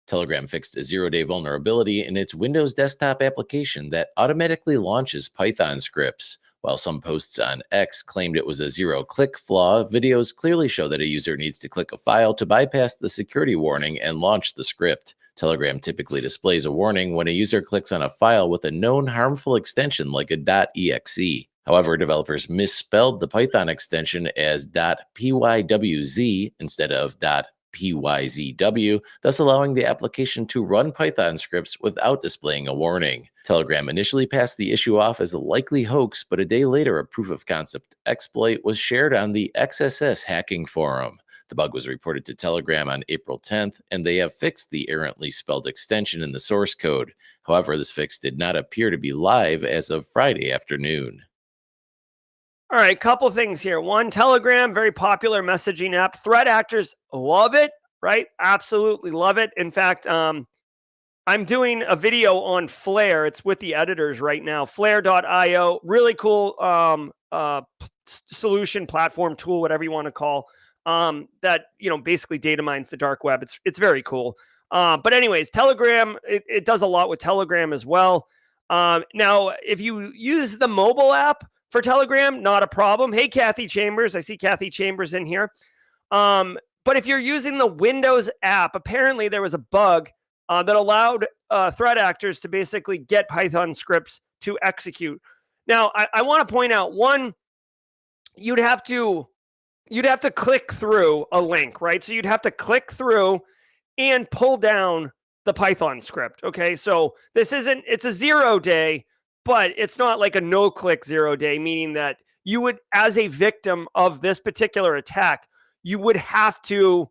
Telegram fixed a 0-day vulnerability in its Windows desktop application that automatically launches Python scripts. While some posts on X claimed it was a 0-click flaw, videos clearly show that a user needs to click a file to bypass the security warning and launch the script. Telegram typically displays a warning when a user clicks on a file with a known harmful extension like a .exe. However, developers misspelled the Python extension as .pywz instead of .pyzw, thus allowing the application to run Python scripts without displaying a warning. Telegram initially passed the issue off as a likely hoax, but a day later a proof-of-concept exploit was shared on the XSS hacking forum. The bug was reported to Telegram on April 10th, and they have fixed the errantly spelled extension in the source code. However, this fix did not appear to be live as of Friday afternoon. All right, couple things here. One, Telegram, very popular messaging app. Threat actors love it, right? Absolutely love it. In fact, I'm doing a video on Flare. It's with the editors right now. Flare.io, really cool solution, platform, tool, whatever you want to call. That basically data mines the dark web. It's very cool. But anyways, Telegram, it does a lot with Telegram as well. Now, if you use the mobile app for Telegram, not a problem. Hey, Kathy Chambers. I see Kathy Chambers in here. But if you're using the Windows app, apparently there was a bug that allowed threat actors to basically get Python scripts to execute. Now, I want to point out, one, you'd have to click through a link, right? So you'd have to click through and pull down the Python script. Okay, so it's a 0 day, but it's not like a no-click 0 day, meaning that you would, as a victim of this particular attack, you would have to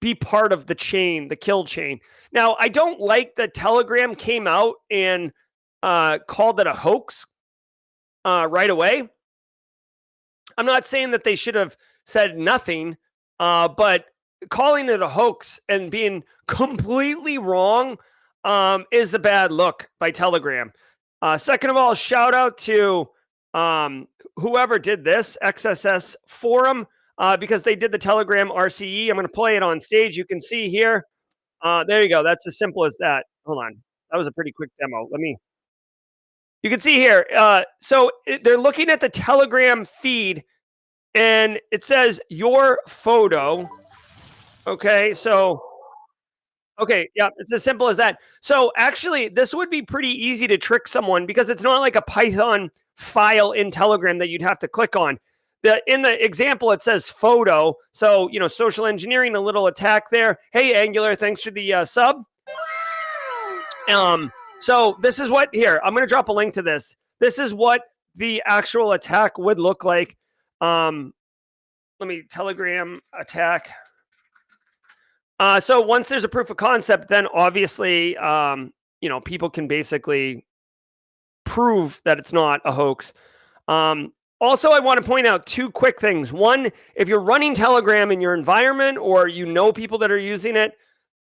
be part of the chain, the kill chain. Now, I don't like that Telegram came out and called it a hoax right away. I'm not saying that they should have said nothing, but calling it a hoax and being completely wrong is a bad look by Telegram. Second of all, shout out to whoever did this, XSS Forum, because they did the Telegram RCE. I'm going to play it on stage. You can see here. There you go. That's as simple as that. Hold on. That was a pretty quick demo. You can see here. They're looking at the Telegram feed, and it says your photo. Okay, yeah, it's as simple as that. So actually, this would be pretty easy to trick someone because it's not like a Python file in Telegram that you'd have to click on. In the example, it says photo. So, social engineering, a little attack there. Hey, Angular, thanks for the sub. So this is what, here, I'm going to drop a link to this. This is what the actual attack would look like. Telegram attack. So once there's a proof of concept, then obviously, people can basically prove that it's not a hoax. Also, I want to point out two quick things. One, if you're running Telegram in your environment or people that are using it,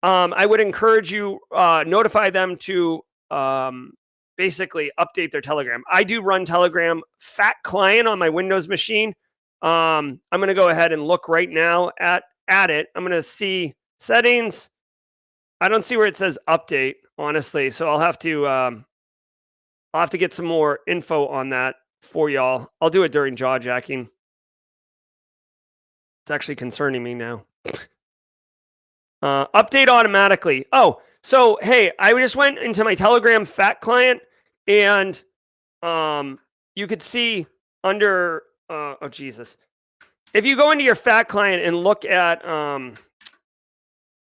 I would encourage you notify them to basically update their Telegram. I do run Telegram Fat Client on my Windows machine. I'm going to go ahead and look right now at it. I'm going to see settings. I don't see where it says update, honestly. So I'll have to get some more info on that for y'all. I'll do it during jaw jacking. It's actually concerning me now. Update automatically. Oh, so hey, I just went into my Telegram Fat Client, and you could see under oh Jesus. If you go into your Fat Client and look at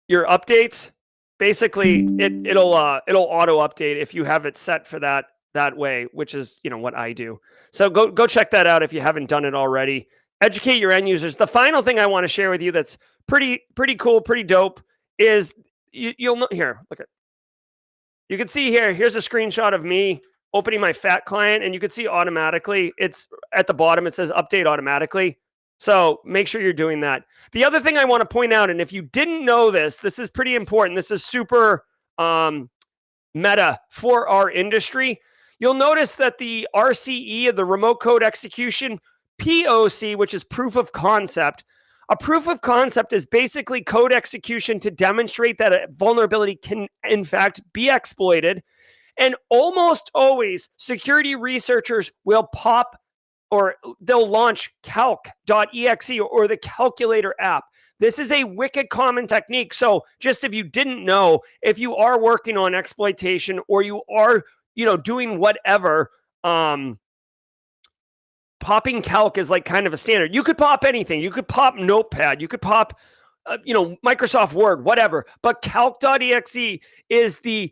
your updates, basically it'll auto update if you have it set for that way, which is what I do. So go check that out if you haven't done it already. Educate your end users. The final thing I want to share with you that's pretty cool, pretty dope is you'll know here. Look at. You can see here. Here's a screenshot of me opening my Fat Client, and you can see automatically it's at the bottom. It says update automatically. So make sure you're doing that. The other thing I want to point out, and if you didn't know this, this is pretty important. This is super meta for our industry. You'll notice that the RCE, the remote code execution, POC, which is proof of concept. A proof of concept is basically code execution to demonstrate that a vulnerability can, in fact, be exploited. And almost always, security researchers will pop or they'll launch calc.exe or the calculator app. This is a wicked common technique. So just if you didn't know, if you are working on exploitation or you are, doing whatever, popping calc is like kind of a standard. You could pop anything. You could pop Notepad. You could pop, Microsoft Word, whatever. But calc.exe is the,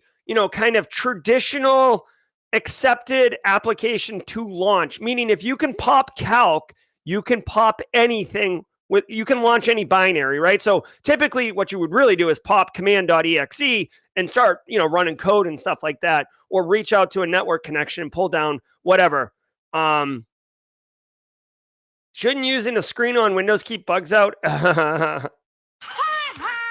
kind of traditional accepted application to launch, meaning if you can pop calc, you can pop anything you can launch any binary, right? So typically what you would really do is pop command.exe and start, running code and stuff like that, or reach out to a network connection and pull down whatever. Shouldn't using a screen on Windows keep bugs out?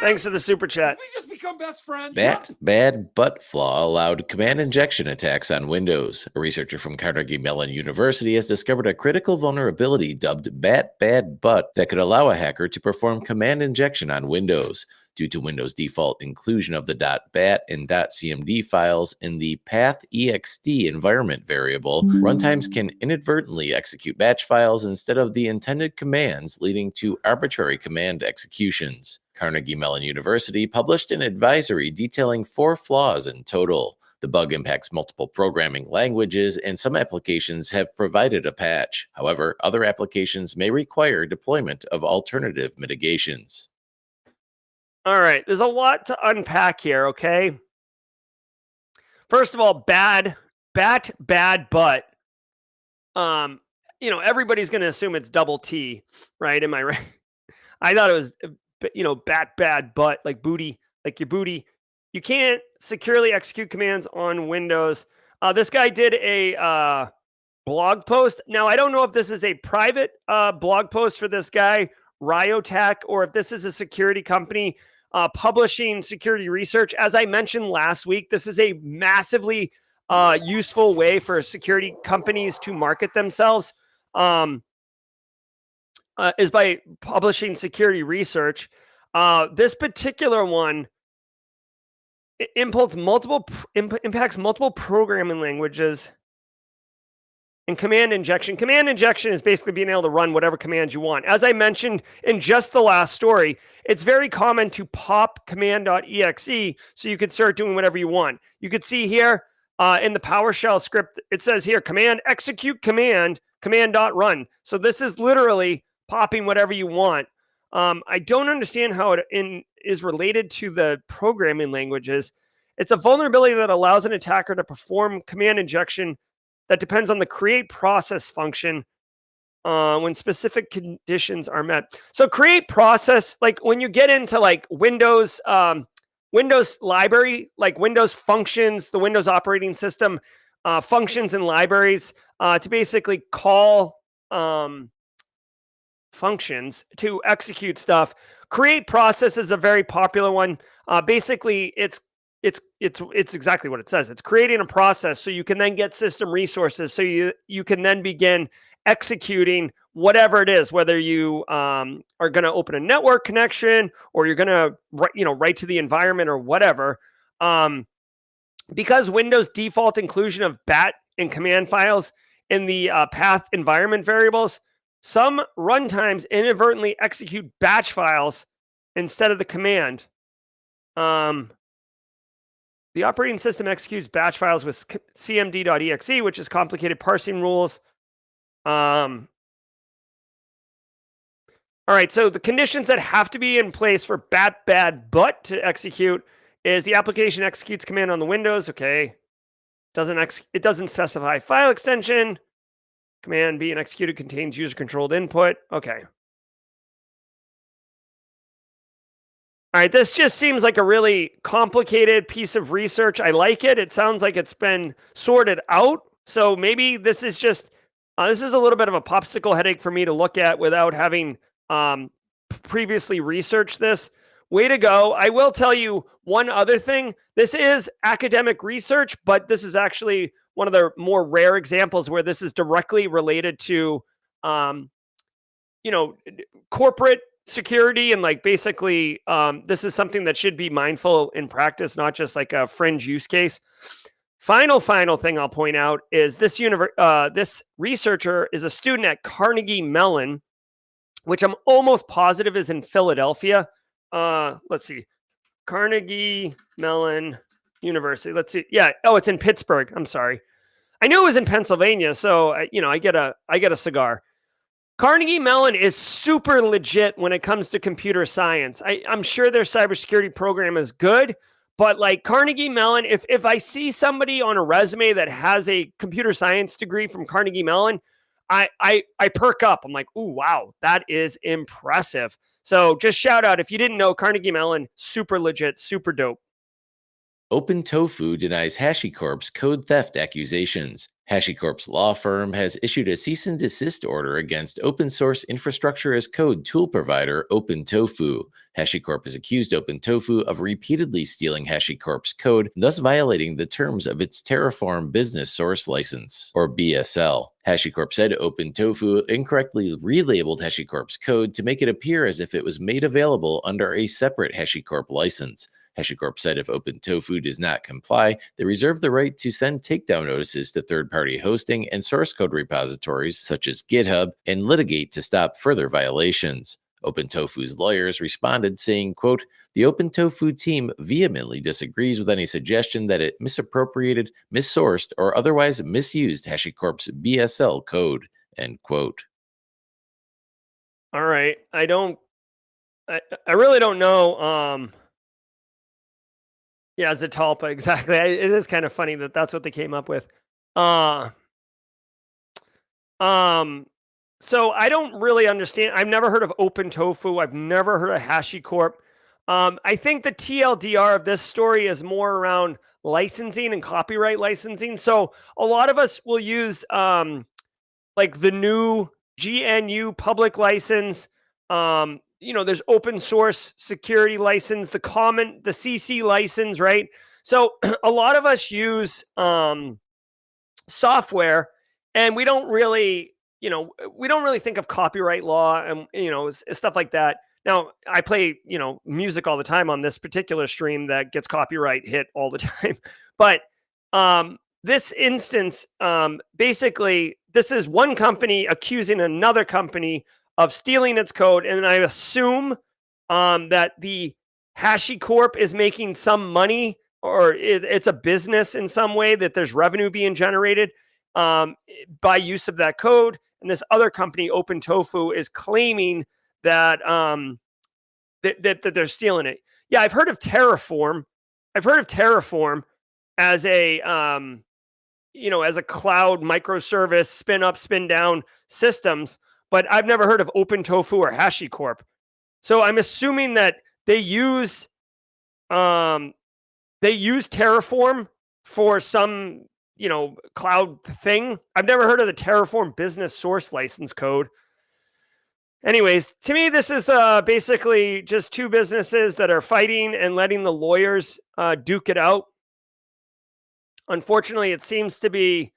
Thanks for the super chat. We just become best friends. That bad butt flaw allowed command injection attacks on Windows. A researcher from Carnegie Mellon University has discovered a critical vulnerability dubbed Bat Bad Butt that could allow a hacker to perform command injection on Windows. Due to Windows' default inclusion of the .bat and .cmd files in the path.ext environment variable, runtimes can inadvertently execute batch files instead of the intended commands, leading to arbitrary command executions. Carnegie Mellon University published an advisory detailing 4 flaws in total. The bug impacts multiple programming languages, and some applications have provided a patch. However, other applications may require deployment of alternative mitigations. All right, there's a lot to unpack here, okay? First of all, bad, but. Everybody's going to assume it's double T, right? Am I right? I thought it was, bad, but, like booty, like your booty. You can't securely execute commands on Windows. This guy did a blog post. Now, I don't know if this is a private blog post for this guy, Ryotech, or if this is a security company publishing security research. As I mentioned last week, this is a massively useful way for security companies to market themselves, is by publishing security research. This particular one impacts multiple programming languages and command injection. Command injection is basically being able to run whatever commands you want. As I mentioned in just the last story, it's very common to pop command.exe so you could start doing whatever you want. You could see here in the PowerShell script, it says here, command execute command.run. So this is literally popping whatever you want. I don't understand how it is related to the programming languages. It's a vulnerability that allows an attacker to perform command injection that depends on the create process function when specific conditions are met. So create process, like when you get into like Windows library, like Windows functions, the Windows operating system functions and libraries to basically call functions to execute stuff. Create process is a very popular one. Basically, it's exactly what it says. It's creating a process so you can then get system resources, so you can then begin executing whatever it is, whether you are going to open a network connection or you're going to write to the environment or whatever. Because Windows default inclusion of bat and command files in the path environment variables, some runtimes inadvertently execute batch files instead of the command. The operating system executes batch files with cmd.exe, which is complicated parsing rules. All right, so the conditions that have to be in place for bad, but to execute is the application executes command on the Windows. Okay, it doesn't specify file extension. Command being executed contains user-controlled input. Okay. All right, this just seems like a really complicated piece of research. I like it. It sounds like it's been sorted out. So maybe this is just, this is a little bit of a popsicle headache for me to look at without having previously researched this. Way to go. I will tell you one other thing. This is academic research, but this is actually one of the more rare examples where this is directly related to, corporate security. And like, basically, this is something that should be mindful in practice, not just like a fringe use case. Final thing I'll point out is this researcher is a student at Carnegie Mellon, which I'm almost positive is in Philadelphia. Let's see. Carnegie Mellon University. Let's see. Yeah. Oh, it's in Pittsburgh. I'm sorry. I knew it was in Pennsylvania. So, I get a cigar. Carnegie Mellon is super legit when it comes to computer science. I'm sure their cybersecurity program is good, but like Carnegie Mellon, if I see somebody on a resume that has a computer science degree from Carnegie Mellon, I perk up. I'm like, ooh, wow, that is impressive. So just shout out, if you didn't know, Carnegie Mellon, super legit, super dope. OpenTofu denies HashiCorp's code theft accusations. HashiCorp's law firm has issued a cease and desist order against open source infrastructure as code tool provider OpenTofu. HashiCorp has accused OpenTofu of repeatedly stealing HashiCorp's code, thus violating the terms of its Terraform Business Source License, or BSL. HashiCorp said OpenTofu incorrectly relabeled HashiCorp's code to make it appear as if it was made available under a separate HashiCorp license. HashiCorp said if OpenTofu does not comply, they reserve the right to send takedown notices to third-party hosting and source code repositories such as GitHub and litigate to stop further violations. OpenTofu's lawyers responded saying, quote, "The OpenTofu team vehemently disagrees with any suggestion that it misappropriated, missourced, or otherwise misused HashiCorp's BSL code," end quote. All right. I really don't know. Yeah, Zatalpa, exactly. It is kind of funny that that's what they came up with. So I don't really understand. I've never heard of OpenTofu. I've never heard of HashiCorp. I think the TLDR of this story is more around licensing and copyright licensing. So a lot of us will use like the new GNU public license. There's open source security license, the CC license, right? So a lot of us use software, and we don't really think of copyright law and stuff like that. Now, I play music all the time on this particular stream that gets copyright hit all the time, but this instance, basically, this is one company accusing another company of stealing its code, and I assume that the HashiCorp is making some money, or it's a business in some way, that there's revenue being generated by use of that code. And this other company, OpenTofu, is claiming that that they're stealing it. Yeah, I've heard of Terraform. I've heard of Terraform as a as a cloud microservice spin up, spin down systems. But I've never heard of OpenTofu or HashiCorp. So I'm assuming that they use Terraform for some, cloud thing. I've never heard of the Terraform business source license code. Anyways, to me, this is basically just two businesses that are fighting and letting the lawyers duke it out. Unfortunately, it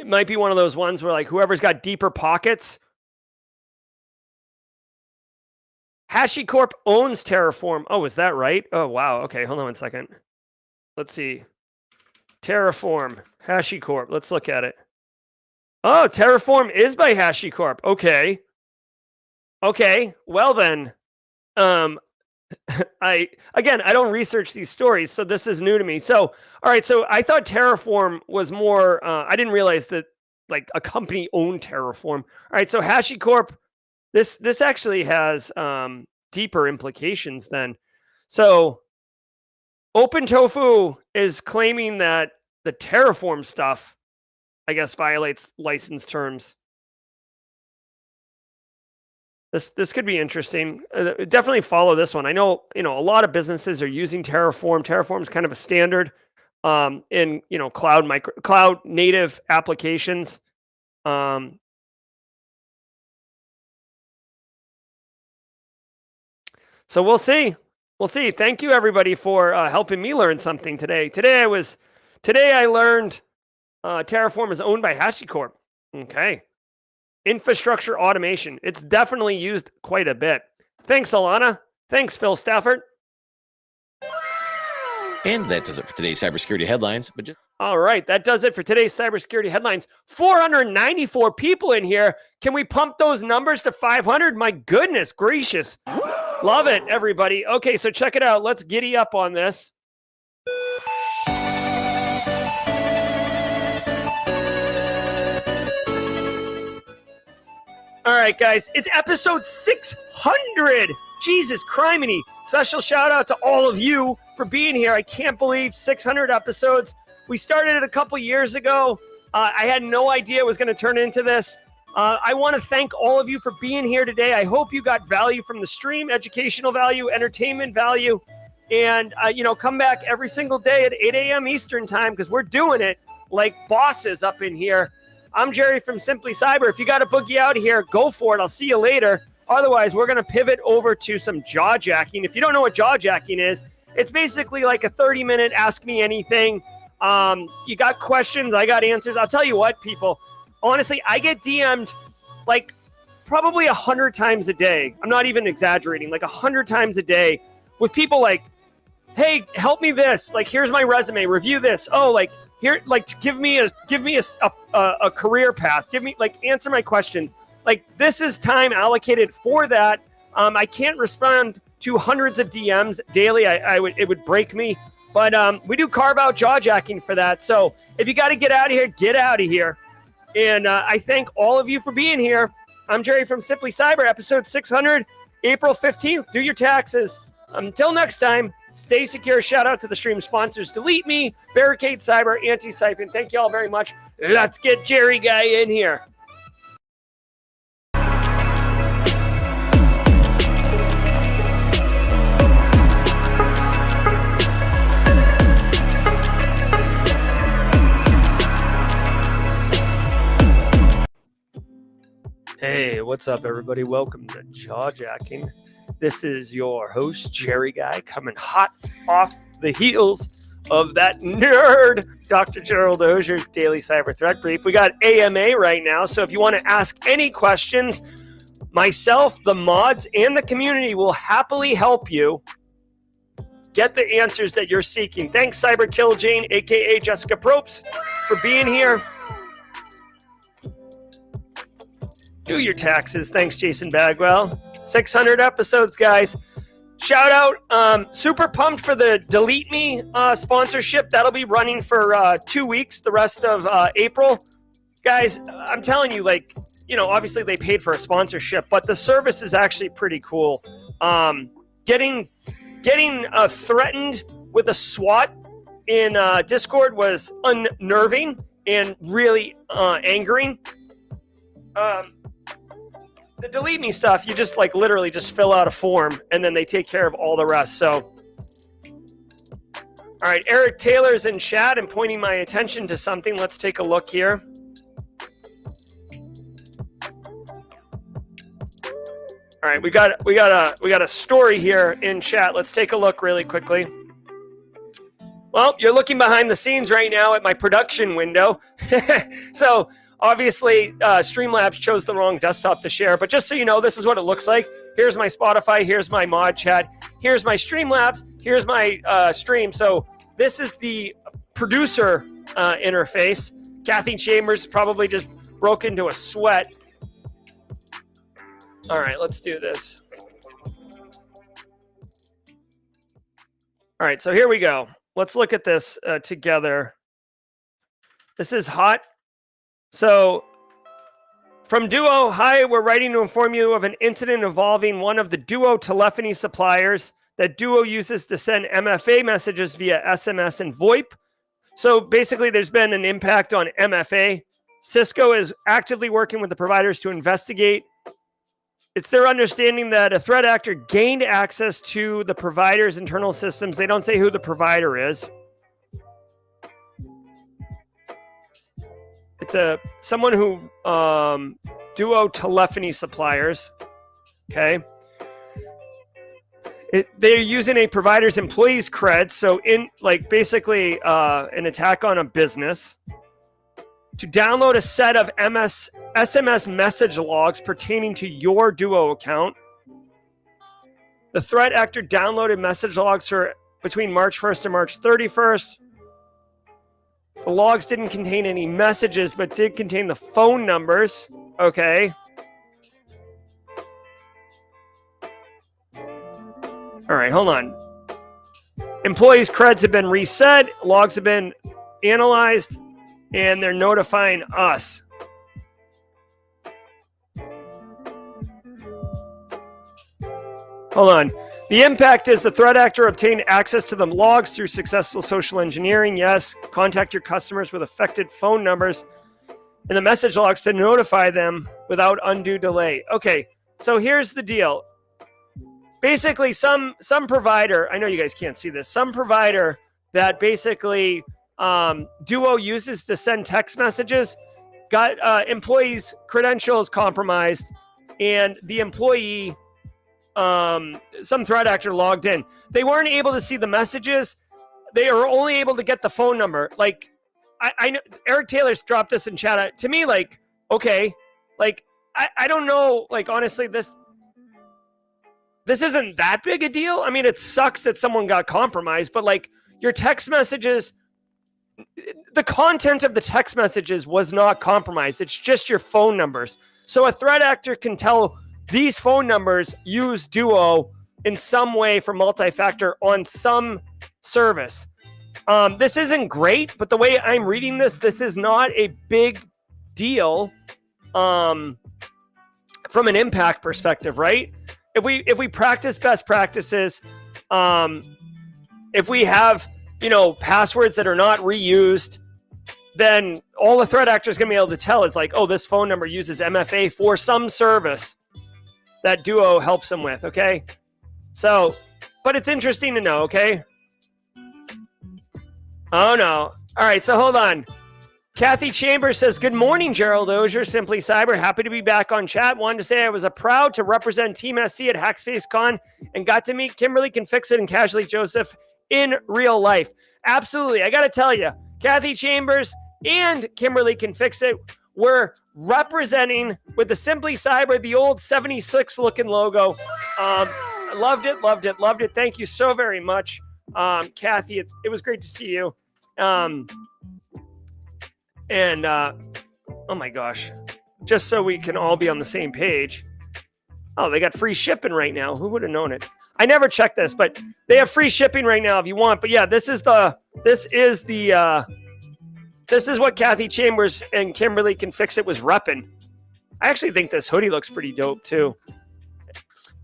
might be one of those ones where like whoever's got deeper pockets. HashiCorp owns Terraform. Oh, is that right? Oh, wow. Okay, hold on 1 second. Let's see. Terraform, HashiCorp. Let's look at it. Oh, Terraform is by HashiCorp. Okay. Well then, I don't research these stories, so this is new to me. So, all right. So I thought Terraform was more. I didn't realize that like a company owned Terraform. All right. So HashiCorp. This actually has deeper implications then. So OpenTofu is claiming that the Terraform stuff, I guess, violates license terms. This could be interesting. Definitely follow this one. I know, a lot of businesses are using Terraform. Terraform is kind of a standard in, cloud native applications. So we'll see. Thank you everybody for helping me learn something today. Today I learned Terraform is owned by HashiCorp. Okay. Infrastructure automation. It's definitely used quite a bit. Thanks, Alana. Thanks, Phil Stafford. And that does it for today's cybersecurity headlines. All right, that does it for today's cybersecurity headlines. 494 people in here. Can we pump those numbers to 500? My goodness gracious. Love it, everybody. Okay, so check it out. Let's giddy up on this. All right, guys, it's episode 600. Jesus criminy. Special shout out to all of you for being here. I can't believe 600 episodes. We started it a couple years ago. I had no idea it was going to turn into this. I want to thank all of you for being here today. I hope you got value from the stream, educational value, entertainment value. And, come back every single day at 8 a.m. Eastern time because we're doing it. like bosses up in here. I'm Jerry from Simply Cyber. If you got a boogie out here, go for it. I'll see you later. Otherwise, we're going to pivot over to some jaw jacking. If you don't know what jaw jacking is, it's basically like a 30-minute ask me anything. You got questions, I got answers. I'll tell you what, people, honestly, I get DM'd like probably 100 times a day. I'm not even exaggerating, like 100 times a day with people like, hey, help me this. Like, here's my resume, review this. Oh, like here, like give me a career path. Give me like answer my questions. Like this is time allocated for that. I can't respond to hundreds of DMs daily. It would break me. But we do carve out jaw jacking for that. So if you got to get out of here, get out of here. And I thank all of you for being here. I'm Jerry from Simply Cyber, episode 600, April 15th. Do your taxes. Until next time, stay secure. Shout out to the stream sponsors, DeleteMe, Barricade Cyber, Antisyphon. Thank you all very much. Let's get Jerry Guy in here. Hey, what's up, everybody? Welcome to Jaw Jacking. This is your host, Jerry Guy, coming hot off the heels of that nerd, Dr. Gerald Augier's Daily Cyber Threat Brief. We got AMA right now, so if you want to ask any questions, myself, the mods, and the community will happily help you get the answers that you're seeking. Thanks, Cyber Kill Jane, a.k.a. Jessica Probst, for being here. Do your taxes. Thanks, Jason Bagwell. 600 episodes, guys. Shout out. Super pumped for the DeleteMe sponsorship. That'll be running for 2 weeks, the rest of April. Guys, I'm telling you, like, you know, obviously they paid for a sponsorship, but the service is actually pretty cool. Getting threatened with a SWAT in Discord was unnerving and really angering. The DeleteMe stuff, you just like literally just fill out a form and then they take care of all the rest. So, all right, Eric Taylor's in chat and pointing my attention to something. Let's take a look here. All right, we got a story here in chat. Let's take a look really quickly. Well, you're looking behind the scenes right now at my production window. So, obviously, Streamlabs chose the wrong desktop to share, but just so you know, this is what it looks like. Here's my Spotify, here's my mod chat, here's my Streamlabs, here's my stream. So this is the producer interface. Kathy Chambers probably just broke into a sweat. All right, let's do this. All right, so here we go. Let's look at this together. This is hot. So, from Duo, hi, we're writing to inform you of an incident involving one of the Duo telephony suppliers that Duo uses to send MFA messages via SMS and VoIP. So, basically, there's been an impact on MFA. Cisco is actively working with the providers to investigate. It's their understanding that a threat actor gained access to the provider's internal systems. They don't say who the provider is. It's someone who Duo telephony suppliers. Okay, they're using a provider's employees' cred, so in like basically an attack on a business, to download a set of SMS message logs pertaining to your Duo account. The threat actor downloaded message logs for between March 1st and March 31st. The logs didn't contain any messages, but did contain the phone numbers. Okay. All right, hold on. Employees' creds have been reset. Logs have been analyzed, and they're notifying us. Hold on. The impact is the threat actor obtained access to the logs through successful social engineering. Yes, contact your customers with affected phone numbers and the message logs to notify them without undue delay. Okay, so here's the deal. Basically, some provider, I know you guys can't see this, some provider that basically Duo uses to send text messages, got employees' credentials compromised, and the employee, some threat actor logged in. They weren't able to see the messages. They were only able to get the phone number. Like, I know Eric Taylor's dropped this in chat. To me, like, okay, like, I don't know, like, honestly, this isn't that big a deal. I mean, it sucks that someone got compromised, but like, your text messages, the content of the text messages was not compromised. It's just your phone numbers. So a threat actor can tell these phone numbers use Duo in some way for multi-factor on some service. This isn't great, but the way I'm reading this is not a big deal from an impact perspective, right? If we practice best practices, if we have, passwords that are not reused, then all the threat actor is going to be able to tell is like, oh, this phone number uses MFA for some service that Duo helps them with, okay? So, but it's interesting to know, okay? Oh, no. All right, so hold on. Kathy Chambers says, good morning, Gerald Auger, Simply Cyber. Happy to be back on chat. Wanted to say I was proud to represent Team SC at HackSpaceCon and got to meet Kimberly Confixit and Casually Joseph in real life. Absolutely. I got to tell you, Kathy Chambers and Kimberly Confixit were representing with the Simply Cyber, the old 76 looking logo. Loved it. Thank you so very much, Kathy. It was great to see you. Oh my gosh, just so we can all be on the same page. Oh, they got free shipping right now. Who would have known it? I never checked this, but they have free shipping right now if you want. But yeah, this is what Kathy Chambers and Kimberly Confixit was repping. I actually think this hoodie looks pretty dope too.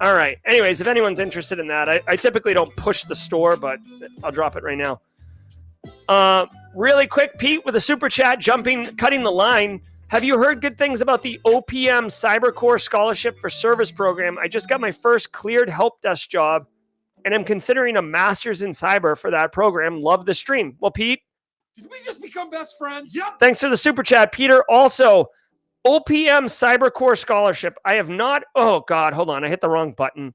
All right. Anyways, if anyone's interested in that, I typically don't push the store, but I'll drop it right now. Really quick, Pete, with a super chat, cutting the line. Have you heard good things about the OPM CyberCorp Scholarship for Service program? I just got my first cleared help desk job, and I'm considering a master's in cyber for that program. Love the stream. Well, Pete, did we just become best friends? Yep. Thanks for the super chat, Peter. Also, OPM CyberCorp Scholarship. I have not. Oh, God. Hold on. I hit the wrong button.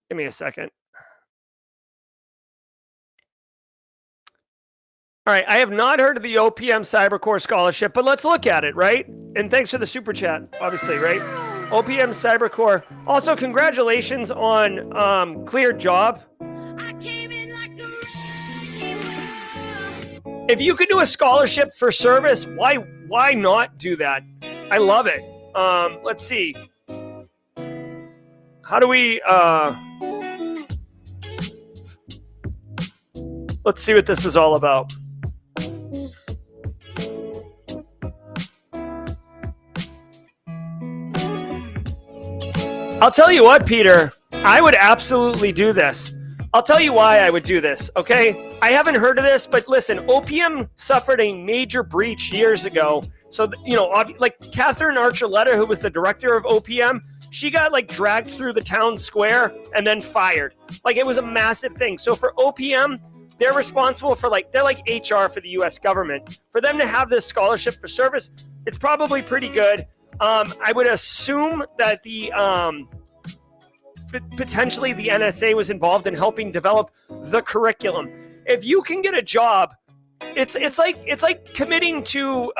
Give me a second. All right, I have not heard of the OPM CyberCorp Scholarship, but let's look at it, right? And thanks for the super chat, obviously, right? OPM CyberCorp. Also, congratulations on cleared job. If you could do a scholarship for service, why not do that? I love it. Let's see. How do we... let's see what this is all about. I'll tell you what, Peter, I would absolutely do this. I'll tell you why I would do this, okay? I haven't heard of this, but listen, OPM suffered a major breach years ago. So, like Catherine Archuleta, who was the director of OPM, she got like dragged through the town square and then fired. Like, it was a massive thing. So for OPM, they're responsible for they're like HR for the US government. For them to have this scholarship for service, it's probably pretty good. I would assume that potentially the NSA was involved in helping develop the curriculum. If you can get a job, it's like committing to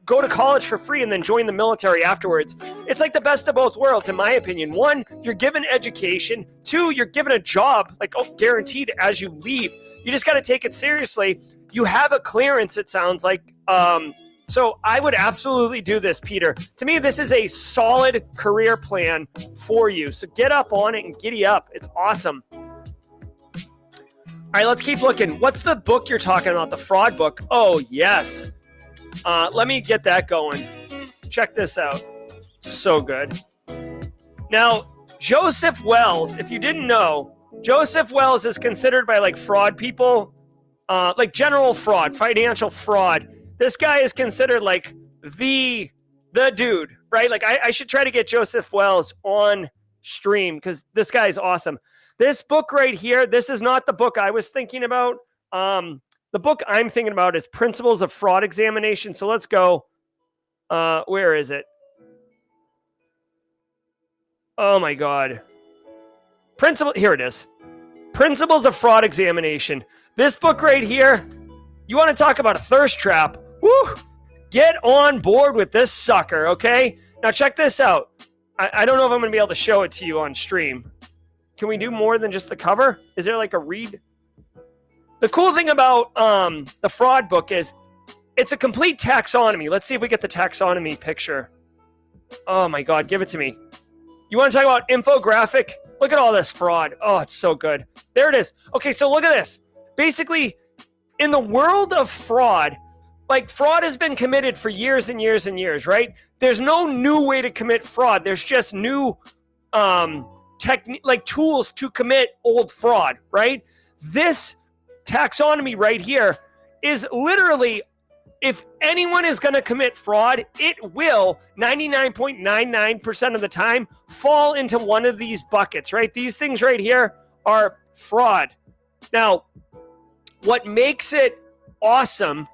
go to college for free and then join the military afterwards. It's like the best of both worlds, in my opinion. One, you're given education. Two, you're given a job, guaranteed as you leave. You just got to take it seriously. You have a clearance, it sounds like. So I would absolutely do this, Peter. To me, this is a solid career plan for you. So get up on it and giddy up. It's awesome. All right, let's keep looking. What's the book you're talking about? The fraud book? Oh, yes. Let me get that going. Check this out. So good. Now, Joseph Wells, if you didn't know, Joseph Wells is considered by fraud people, like general fraud, financial fraud. This guy is considered the dude, right? I should try to get Joseph Wells on stream because this guy is awesome. This book right here, this is not the book I was thinking about. The book I'm thinking about is Principles of Fraud Examination. So let's go. Where is it? Oh my God. Here it is. Principles of Fraud Examination. This book right here, you want to talk about a thirst trap. Woo! Get on board with this sucker, okay? Now check this out. I don't know if I'm going to be able to show it to you on stream. Can we do more than just the cover? Is there like a read? The cool thing about the fraud book is it's a complete taxonomy. Let's see if we get the taxonomy picture. Oh my God, give it to me. You want to talk about infographic? Look at all this fraud. Oh, it's so good. There it is. Okay, so look at this. Basically, in the world of fraud, like fraud has been committed for years and years and years, right? There's no new way to commit fraud. There's just new tools to commit old fraud, right? This taxonomy right here is literally, if anyone is going to commit fraud, it will 99.99% of the time fall into one of these buckets, right? These things right here are fraud. Now, what makes it awesome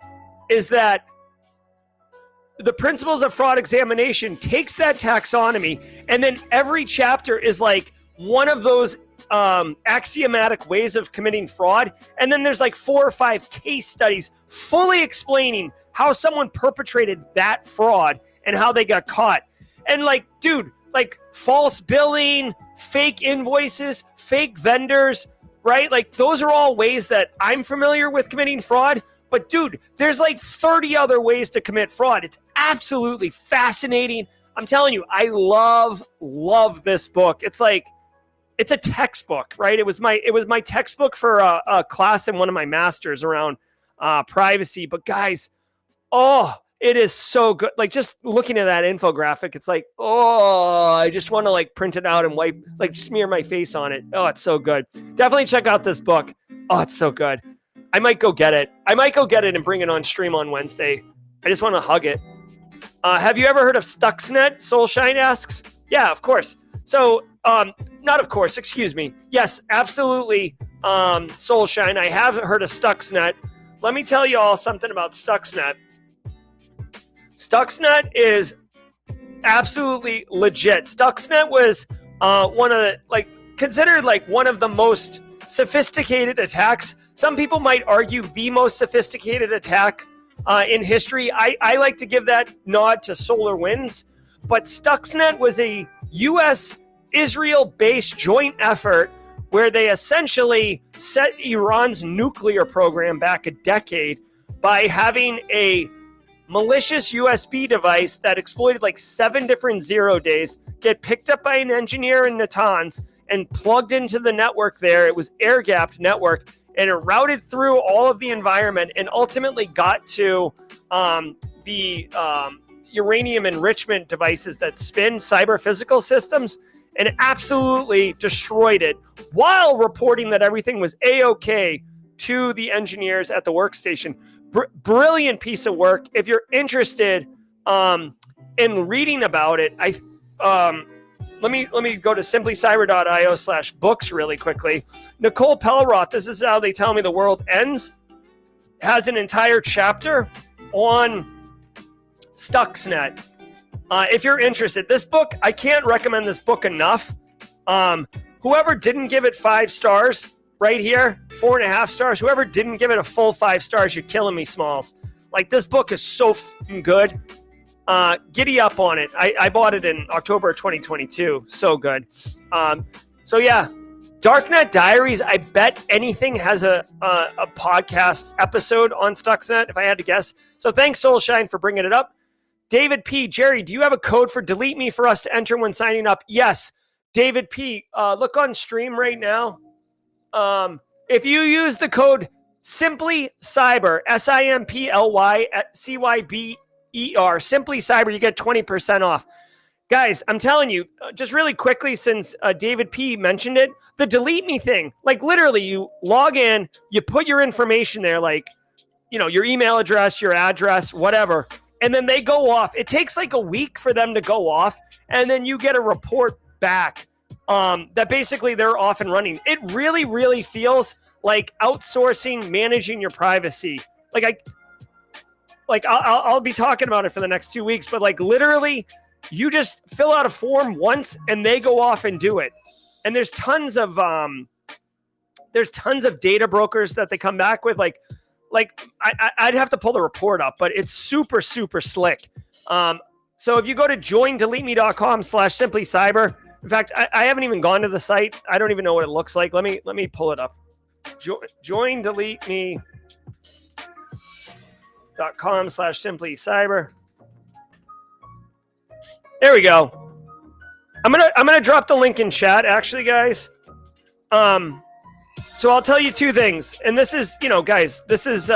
is that the Principles of Fraud Examination takes that taxonomy, and then every chapter is like one of those axiomatic ways of committing fraud. And then there's like 4 or 5 case studies fully explaining how someone perpetrated that fraud and how they got caught. And like, dude, like false billing, fake invoices, fake vendors, right? Like those are all ways that I'm familiar with committing fraud. But dude, there's like 30 other ways to commit fraud. It's absolutely fascinating. I'm telling you, I love this book. It's like, it's a textbook, right? It was my textbook for a class in one of my masters around privacy. But guys, oh, it is so good. Like just looking at that infographic, it's like, oh, I just want to like print it out and wipe, like smear my face on it. Oh, it's so good. Definitely check out this book. Oh, it's so good. I might go get it. And bring it on stream on Wednesday. I just want to hug it. Have you ever heard of Stuxnet? Soulshine asks. Yeah, of course. So, not of course, excuse me. Yes, absolutely. Soulshine. I have heard of Stuxnet. Let me tell you all something about Stuxnet. Stuxnet is absolutely legit. Stuxnet was considered one of the most sophisticated attacks. Some people might argue the most sophisticated attack in history. I like to give that nod to SolarWinds, but Stuxnet was a U.S.-Israel-based joint effort where they essentially set Iran's nuclear program back a decade by having a malicious USB device that exploited 7 different 0 days get picked up by an engineer in Natanz and plugged into the network there. It was air-gapped network, and it routed through all of the environment and ultimately got to the uranium enrichment devices that spin cyber physical systems, and absolutely destroyed it while reporting that everything was A-OK to the engineers at the workstation. Brilliant piece of work. If you're interested in reading about it, let me go to simplycyber.io/books really quickly. Nicole Pelleroth, this is how they tell me the world ends, has an entire chapter on Stuxnet. If you're interested, this book, I can't recommend this book enough. Whoever didn't give it 5 stars right here, 4.5 stars, whoever didn't give it a full 5 stars, you're killing me, Smalls. This book is so good. Giddy up on it. I bought it in October 2022. So good. So yeah, Darknet Diaries, I bet anything has a podcast episode on Stuxnet, if I had to guess. So thanks, Soulshine, for bringing it up. David P. Jerry, do you have a code for DeleteMe for us to enter when signing up? Yes. David P. Look on stream right now. If you use the code Simply Cyber, SIMPLYCYBER, Simply Cyber, you get 20% off. Guys, I'm telling you, just really quickly, since David P. mentioned it, the DeleteMe thing, literally you log in, you put your information there, your email address, your address, whatever, and then they go off. It takes a week for them to go off, and then you get a report back that basically they're off and running. It really, really feels like outsourcing, managing your privacy. I'll be talking about it for the next 2 weeks, but like literally you just fill out a form once and they go off and do it. And there's tons of data brokers that they come back with. I'd have to pull the report up, but it's super, super slick. So if you go to joindeleteme.com/simplycyber, in fact, I haven't even gone to the site. I don't even know what it looks like. Let me pull it up. joindeleteme.com/simplycyber. There we go. I'm gonna drop the link in chat, actually, guys. So I'll tell you two things, and this is, guys, this is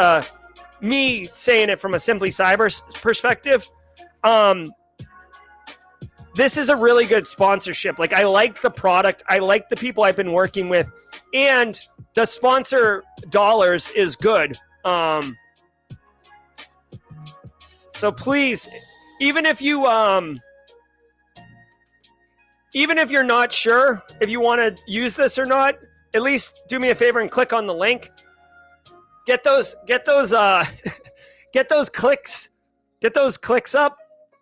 me saying it from a Simply Cyber perspective. This is a really good sponsorship. Like, I like the product, I like the people I've been working with, and the sponsor dollars is good. So please, even if you're not sure if you want to use this or not, at least do me a favor and click on the link. Get those clicks up.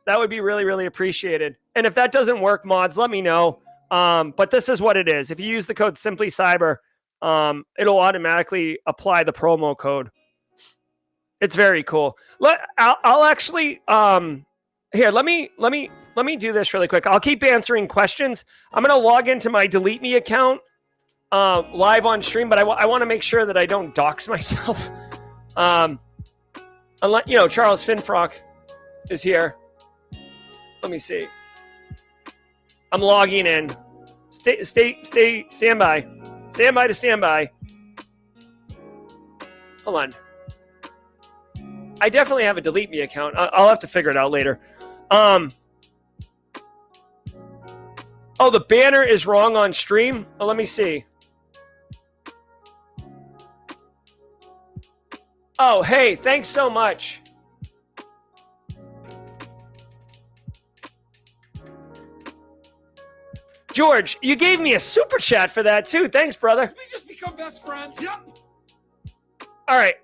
That would be really, really appreciated. And if that doesn't work, mods, let me know. But this is what it is. If you use the code SimplyCyber, it'll automatically apply the promo code. It's very cool. I'll actually here. Let me do this really quick. I'll keep answering questions. I'm gonna log into my DeleteMe account live on stream, but I want to make sure that I don't dox myself. Unless Charles Finfrock is here. Let me see. I'm logging in. Stand by. Stand by. Hold on. I definitely have a DeleteMe account. I'll have to figure it out later. Oh, the banner is wrong on stream. Oh, let me see. Oh, hey, thanks so much. George, you gave me a super chat for that too. Thanks, brother. Did we just become best friends? Yep. All right.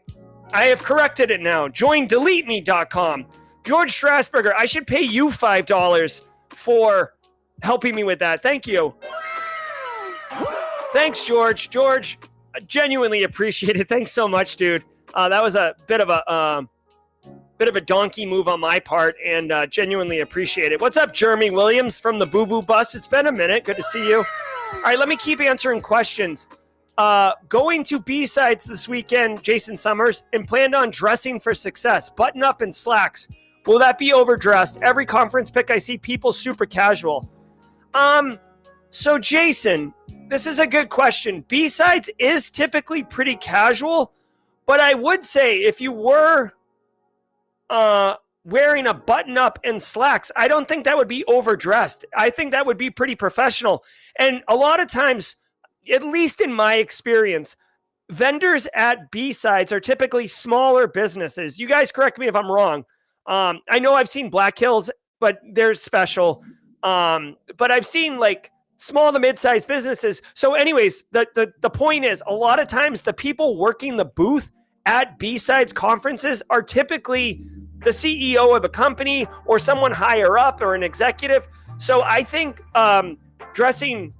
I have corrected it now. Join DeleteMe.com. George Strasburger, I should pay you $5 for helping me with that. Thank you. Thanks, George. George, I genuinely appreciate it. Thanks so much, dude. That was a bit of a donkey move on my part, and genuinely appreciate it. What's up, Jeremy Williams from the Boo Boo Bus? It's been a minute. Good to see you. All right, let me keep answering questions. Going to B-Sides this weekend, Jason Summers, and planned on dressing for success. Button up and slacks. Will that be overdressed? Every conference pick I see people super casual. So Jason, this is a good question. B-Sides is typically pretty casual, but I would say if you were wearing a button up and slacks, I don't think that would be overdressed. I think that would be pretty professional. And a lot of times, at least in my experience, vendors at B-Sides are typically smaller businesses. You guys correct me if I'm wrong. I know I've seen Black Hills, but they're special. But I've seen like small to mid-sized businesses. So anyways, the point is, a lot of times the people working the booth at B-Sides conferences are typically the CEO of the company or someone higher up or an executive. So I think dressing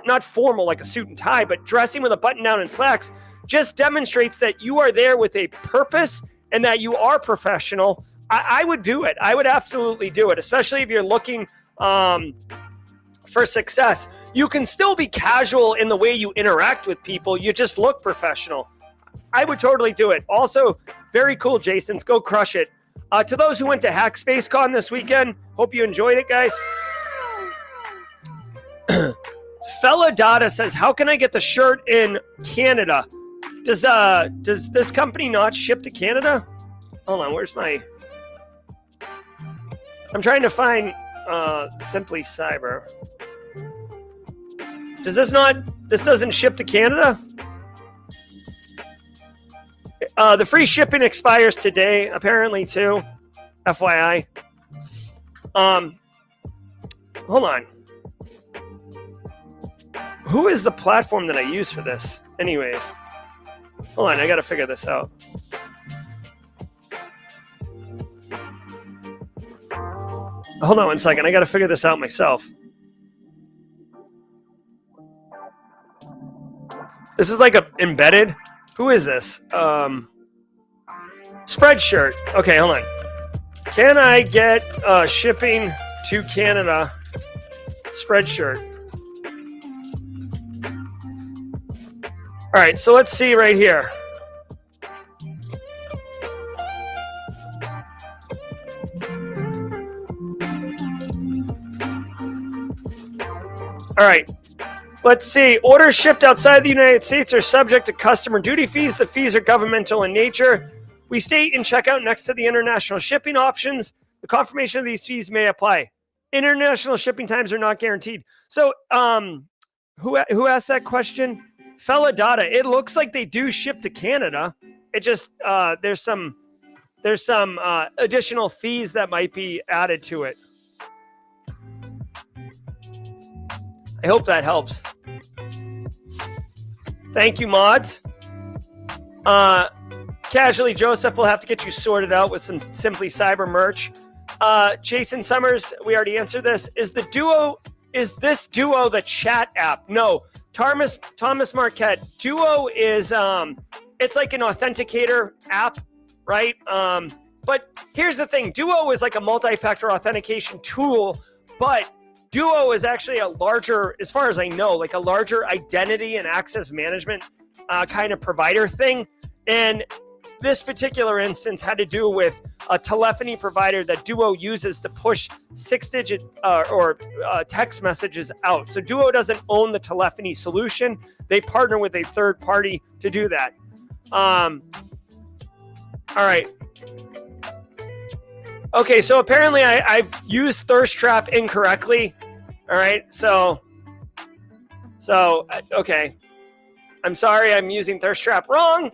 not formal like a suit and tie, but dressing with a button down and slacks just demonstrates that you are there with a purpose and that you are professional. I would do it. I would absolutely do it, especially if you're looking for success. You can still be casual in the way you interact with people. You just look professional. I would totally do it. Also, very cool, Jasons. Go crush it. To those who went to HackSpaceCon this weekend, hope you enjoyed it, guys. Fella Dada says, how can I get the shirt in Canada? Does this company not ship to Canada? Hold on, where's my... I'm trying to find Simply Cyber. This doesn't ship to Canada? The free shipping expires today, apparently, too. FYI. Hold on. Who is the platform that I use for this? Anyways, hold on, I gotta figure this out. Hold on 1 second, I gotta figure this out myself. This is like a embedded. Who is this? Spreadshirt. Okay, hold on. Can I get shipping to Canada Spreadshirt? All right, so let's see right here. All right, let's see. Orders shipped outside the United States are subject to customer duty fees. The fees are governmental in nature. We state in checkout next to the international shipping options. The confirmation of these fees may apply. International shipping times are not guaranteed. So, who asked that question? Fella Data. It looks like they do ship to Canada. It just there's some additional fees that might be added to it. I hope that helps. Thank you, mods. Casually Joseph will have to get you sorted out with some Simply Cyber merch. Jason Summers, we already answered this. Is this Duo the chat app? No. Thomas Marquette. Duo is it's like an authenticator app, right? But here's the thing. Duo is like a multi-factor authentication tool, but Duo is actually a larger, as far as I know, like a larger identity and access management kind of provider thing. And this particular instance had to do with a telephony provider that Duo uses to push 6-digit or text messages out. So Duo doesn't own the telephony solution. They partner with a third party to do that. All right. Okay, so apparently I've used Thirst Trap incorrectly. All right, so okay. I'm sorry I'm using Thirst Trap wrong,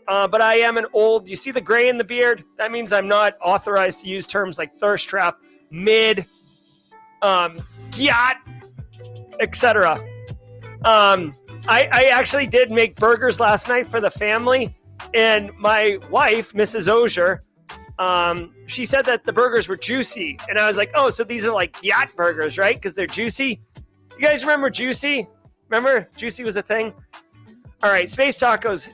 but I am an old, you see the gray in the beard? That means I'm not authorized to use terms like Thirst Trap, mid, gyat, etc. I actually did make burgers last night for the family, and my wife, Mrs. Auger, she said that the burgers were juicy. And I was like, oh, so these are like yacht burgers, right? Because they're juicy. You guys remember Juicy? Remember Juicy was a thing? All right, Space Tacos.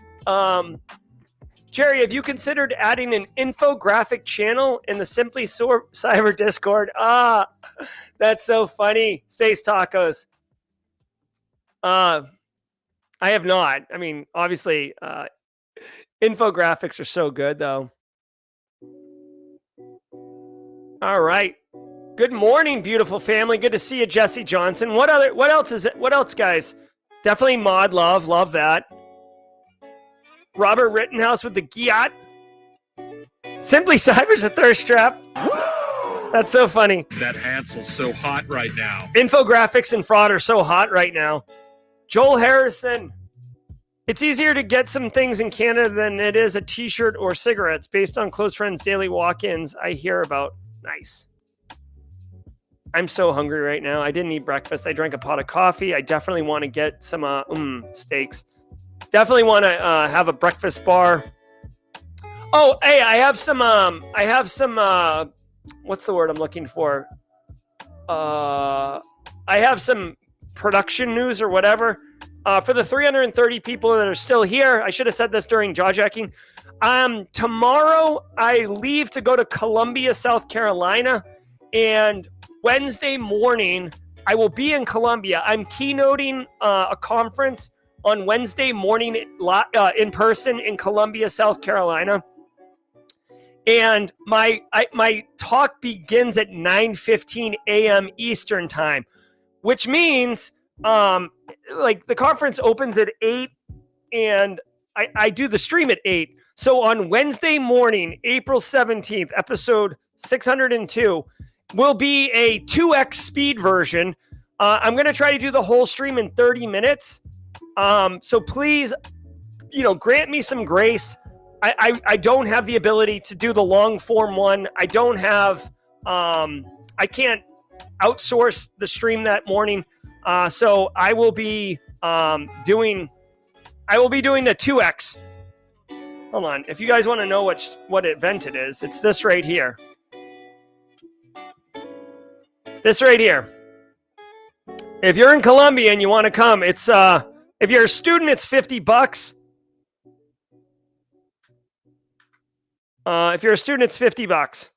Jerry, have you considered adding an infographic channel in the Simply Cyber Discord? That's so funny. Space Tacos. I have not. I mean, obviously, infographics are so good, though. All right. Good morning, beautiful family. Good to see you, Jesse Johnson. What else is it? What else, guys? Definitely mod love. Love that. Robert Rittenhouse with the Giat. Simply Cyber's a thirst trap. That's so funny. That Hansel's so hot right now. Infographics and fraud are so hot right now. Joel Harrison. It's easier to get some things in Canada than it is a t-shirt or cigarettes based on close friends' daily walk-ins I hear about. Nice. I'm so hungry right now. I didn't eat breakfast. I drank a pot of coffee. I definitely want to get some steaks. Definitely want to have a breakfast bar. Oh, hey, I have some what's the word I'm looking for? I have some production news or whatever. For the 330 people that are still here, I should have said this during jaw-jacking. Tomorrow, I leave to go to Columbia, South Carolina, and Wednesday morning, I will be in Columbia. I'm keynoting a conference on Wednesday morning in person in Columbia, South Carolina. And my talk begins at 9:15 a.m. Eastern time, which means like the conference opens at 8 and I do the stream at 8. So on Wednesday morning, April 17th, episode 602, will be a 2x speed version. I'm going to try to do the whole stream in 30 minutes. So please, grant me some grace. I don't have the ability to do the long form one. I don't have, I can't outsource the stream that morning. So I will be I will be doing the 2X. Hold on. If you guys want to know what event it is, it's this right here. This right here. If you're in Colombia and you want to come, it's if you're a student, it's $50. If you're a student, it's $50.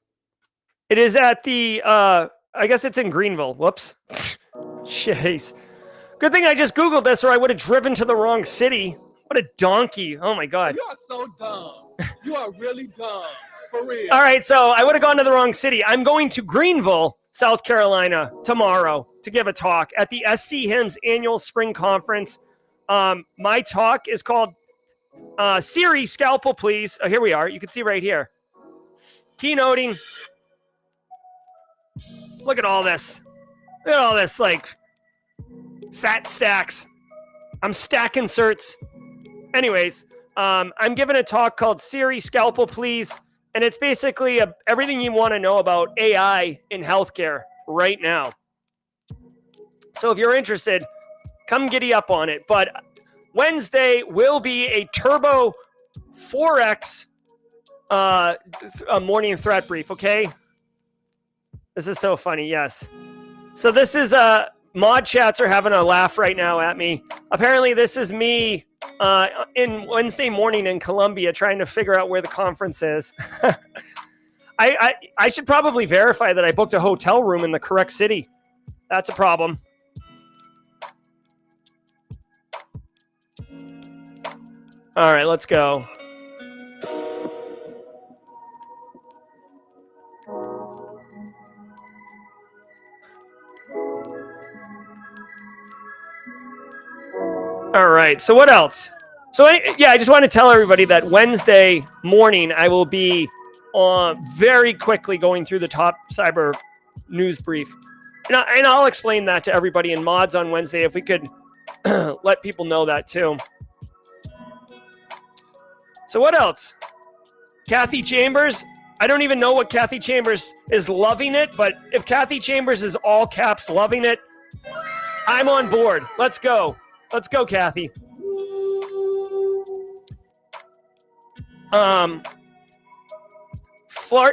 It is at the I guess it's in Greenville. Whoops. Jeez. Good thing I just Googled this or I would have driven to the wrong city. What a donkey. Oh my God. You are so dumb. You are really dumb. For real. All right, so I would have gone to the wrong city. I'm going to Greenville, South Carolina tomorrow to give a talk at the SC HIMSS annual spring conference. My talk is called Siri, Scalpel, Please. Oh, here we are. You can see right here. Keynoting. Look at all this. Look at all this, like, fat stacks. I'm stacking certs. Anyways, I'm giving a talk called Siri, Scalpel, Please. And it's basically everything you want to know about AI in healthcare right now. So if you're interested, come giddy up on it. But Wednesday will be a turbo 4X morning threat brief, okay? This is so funny, yes. So this is, mod chats are having a laugh right now at me. Apparently this is me in Wednesday morning in Colombia trying to figure out where the conference is. I should probably verify that I booked a hotel room in the correct city. That's a problem. All right, let's go. All right, so what else? So yeah, I just want to tell everybody that Wednesday morning I will be very quickly going through the top cyber news brief. And I'll explain that to everybody in mods on Wednesday if we could let people know that too. So what else? Kathy Chambers. I don't even know what Kathy Chambers is loving it, but if Kathy Chambers is all caps loving it, I'm on board. Let's go. Let's go, Kathy.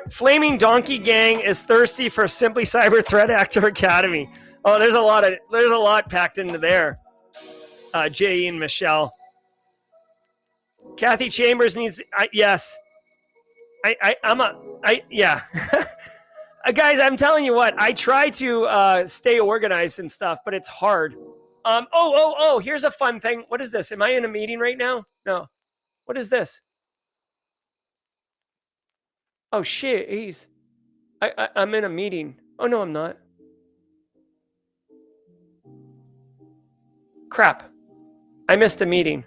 Flaming Donkey Gang is thirsty for Simply Cyber Threat Actor Academy. Oh, there's a lot packed into there. Jay and Michelle. Kathy Chambers needs. Yes. Yeah. Guys, I'm telling you what. I try to stay organized and stuff, but it's hard. Oh, here's a fun thing. What is this? Am I in a meeting right now? No. What is this? Oh, shit. I'm in a meeting. Oh, no, I'm not. Crap. I missed a meeting.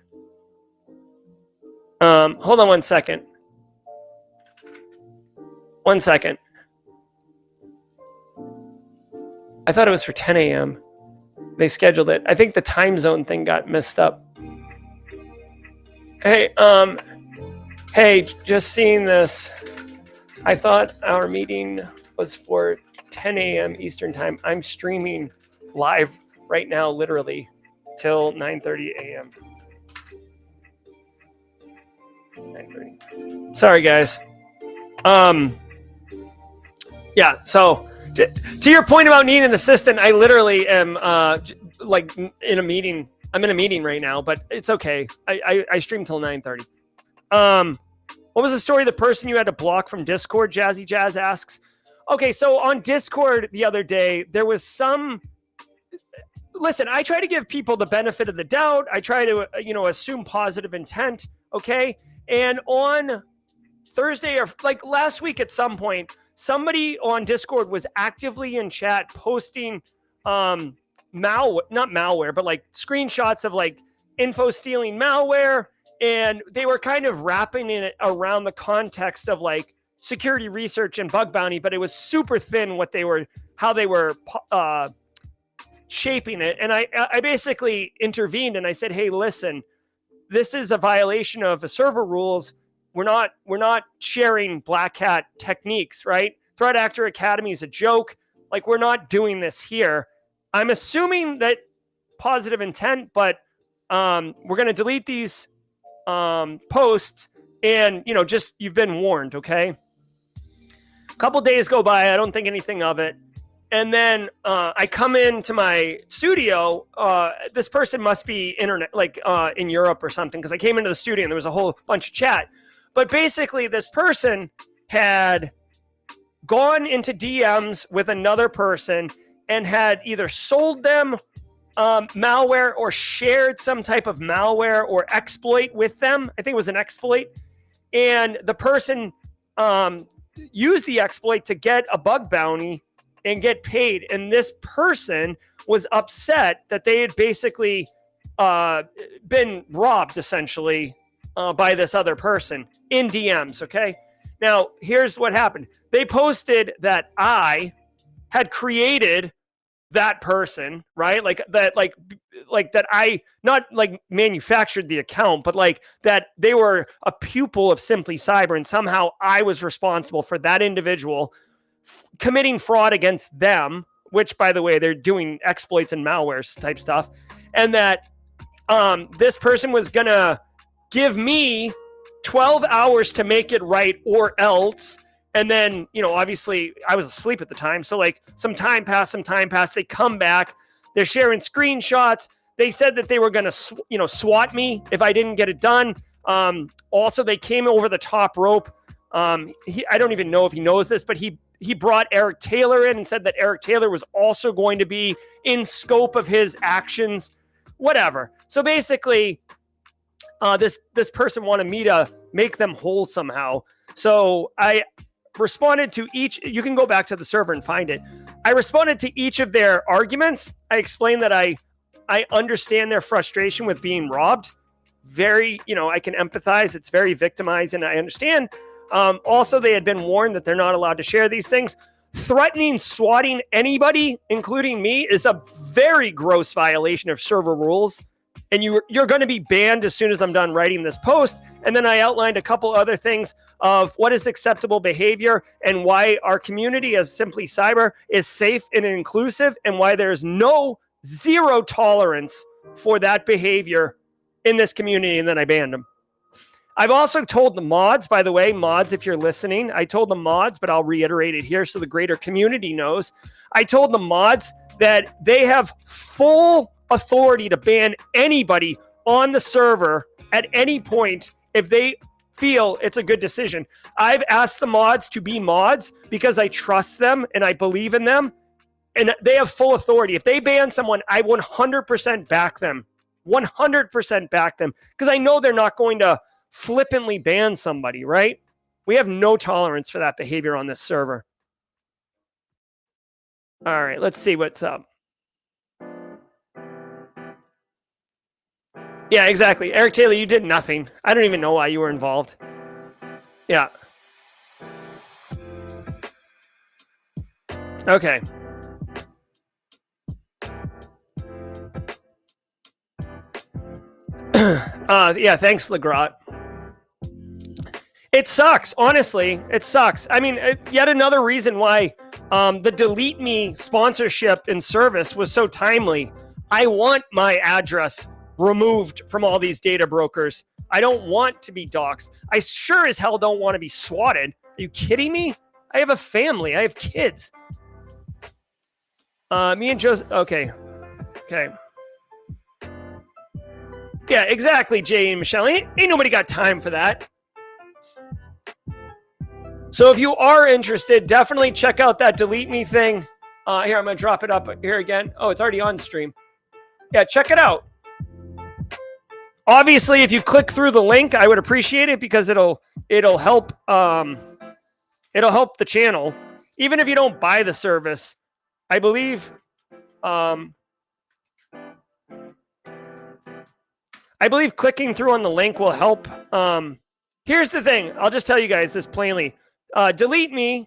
Hold on 1 second. 1 second. I thought it was for 10 a.m. They scheduled it. I think the time zone thing got messed up. Hey, just seeing this. I thought our meeting was for 10 a.m. Eastern time. I'm streaming live right now, literally, till 9:30 a.m. 9:30. Sorry, guys. Yeah, so to your point about needing an assistant, I literally am like in a meeting. I'm in a meeting right now, but it's okay. I stream till 9:30. What was the story of the person you had to block from Discord? Jazzy Jazz asks. Okay, so on Discord the other day, there was some. Listen, I try to give people the benefit of the doubt. I try to, assume positive intent. Okay, and on Thursday or like last week at some point, somebody on Discord was actively in chat posting not malware, but like screenshots of like info stealing malware. And they were kind of wrapping it around the context of like security research and bug bounty, but it was super thin how they were shaping it. And I basically intervened and I said, hey, listen, this is a violation of the server rules. We're not sharing black hat techniques, right? Threat Actor Academy is a joke. Like, we're not doing this here. I'm assuming that positive intent, but we're going to delete these posts, and just you've been warned. Okay. A couple days go by. I don't think anything of it. And then I come into my studio. This person must be internet, like in Europe or something, because I came into the studio and there was a whole bunch of chat. But basically, this person had gone into DMs with another person and had either sold them malware or shared some type of malware or exploit with them. I think it was an exploit. And the person used the exploit to get a bug bounty and get paid. And this person was upset that they had basically been robbed, essentially, by this other person in DMs, okay? Now, here's what happened. They posted that I had created that person, right? Like that I not like manufactured the account, but like that they were a pupil of Simply Cyber, and somehow I was responsible for that individual committing fraud against them, which, by the way, they're doing exploits and malware type stuff, and that this person was gonna give me 12 hours to make it right or else. And then, obviously I was asleep at the time. So like some time passed. They come back, they're sharing screenshots. They said that they were going to, SWAT me if I didn't get it done. Also, they came over the top rope. I don't even know if he knows this, but he brought Eric Taylor in and said that Eric Taylor was also going to be in scope of his actions, whatever. So basically, this person wanted me to make them whole somehow. So I responded to each. You can go back to the server and find it. I responded to each of their arguments. I explained that I understand their frustration with being robbed. Very, I can empathize. It's very victimizing. I understand. Also, they had been warned that they're not allowed to share these things. Threatening swatting anybody, including me, is a very gross violation of server rules. And you're going to be banned as soon as I'm done writing this post. And then I outlined a couple other things of what is acceptable behavior and why our community as Simply Cyber is safe and inclusive, and why there's zero tolerance for that behavior in this community. And then I banned them. I've also told the mods, by the way, mods, if you're listening, I told the mods, but I'll reiterate it here so the greater community knows. I told the mods that they have full authority to ban anybody on the server at any point if they feel it's a good decision. I've asked the mods to be mods because I trust them and I believe in them, and they have full authority. If they ban someone, I 100% back them. 100% back them, because I know they're not going to flippantly ban somebody, right? We have no tolerance for that behavior on this server. All right, let's see what's up. Yeah, exactly. Eric Taylor, you did nothing. I don't even know why you were involved. Yeah. Okay. Yeah, thanks, Legrat. It sucks. Honestly, it sucks. I mean, yet another reason why the DeleteMe sponsorship and service was so timely. I want my address removed from all these data brokers. I don't want to be doxxed. I sure as hell don't want to be swatted. Are you kidding me? I have a family. I have kids. Me and Joseph. Okay. Yeah, exactly, Jay and Michelle. Ain't nobody got time for that. So if you are interested, definitely check out that DeleteMe thing. Here, I'm going to drop it up here again. Oh, it's already on stream. Yeah, check it out. Obviously, if you click through the link, I would appreciate it, because it'll help the channel. Even if you don't buy the service, I believe clicking through on the link will help. Here's the thing. I'll just tell you guys this plainly. DeleteMe,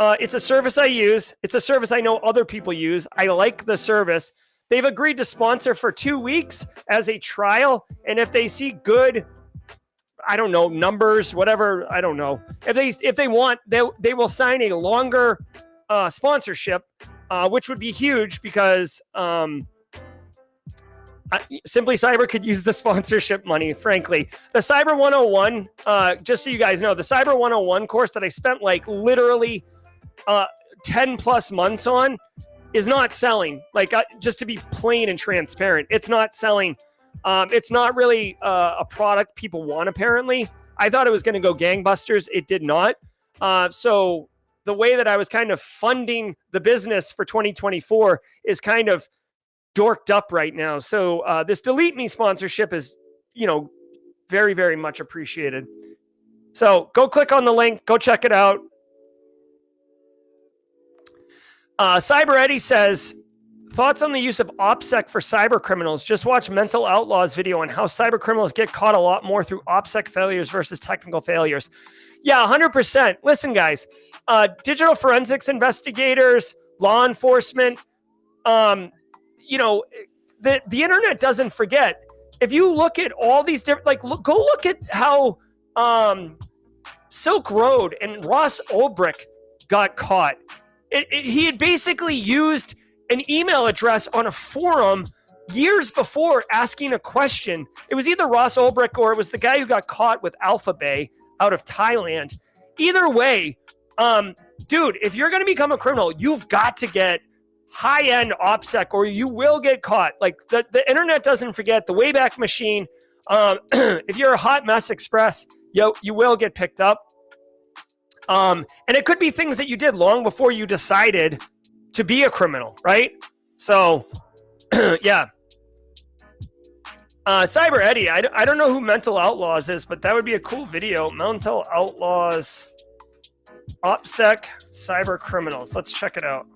it's a service I use. It's a service I know other people use. I like the service. They've agreed to sponsor for 2 weeks as a trial. And if they see good, I don't know, numbers, whatever, I don't know. If they want, they will sign a longer sponsorship, which would be huge, because Simply Cyber could use the sponsorship money, frankly. The Cyber 101, just so you guys know, the Cyber 101 course that I spent like literally 10 plus months on is not selling. Like, just to be plain and transparent, it's not selling. It's not really a product people want, apparently. I thought it was going to go gangbusters. It did not. So the way that I was kind of funding the business for 2024 is kind of dorked up right now. So this DeleteMe sponsorship is, very, very much appreciated. So go click on the link, go check it out. Cyber Eddie says, thoughts on the use of OPSEC for cyber criminals? Just watch Mental Outlaws video on how cyber criminals get caught a lot more through OPSEC failures versus technical failures. Yeah, 100%. Listen, guys, digital forensics investigators, law enforcement, the internet doesn't forget. If you look at all these different, go look at how Silk Road and Ross Ulbricht got caught. He had basically used an email address on a forum years before asking a question. It was either Ross Ulbricht or it was the guy who got caught with Alphabay out of Thailand. Either way, dude, if you're going to become a criminal, you've got to get high-end OPSEC or you will get caught. Like the internet doesn't forget. The Wayback Machine, if you're a Hot Mess Express, you will get picked up. And it could be things that you did long before you decided to be a criminal, right? So, yeah. Cyber Eddie, I don't know who Mental Outlaws is, but that would be a cool video. Mental Outlaws, OPSEC, cyber criminals. Let's check it out.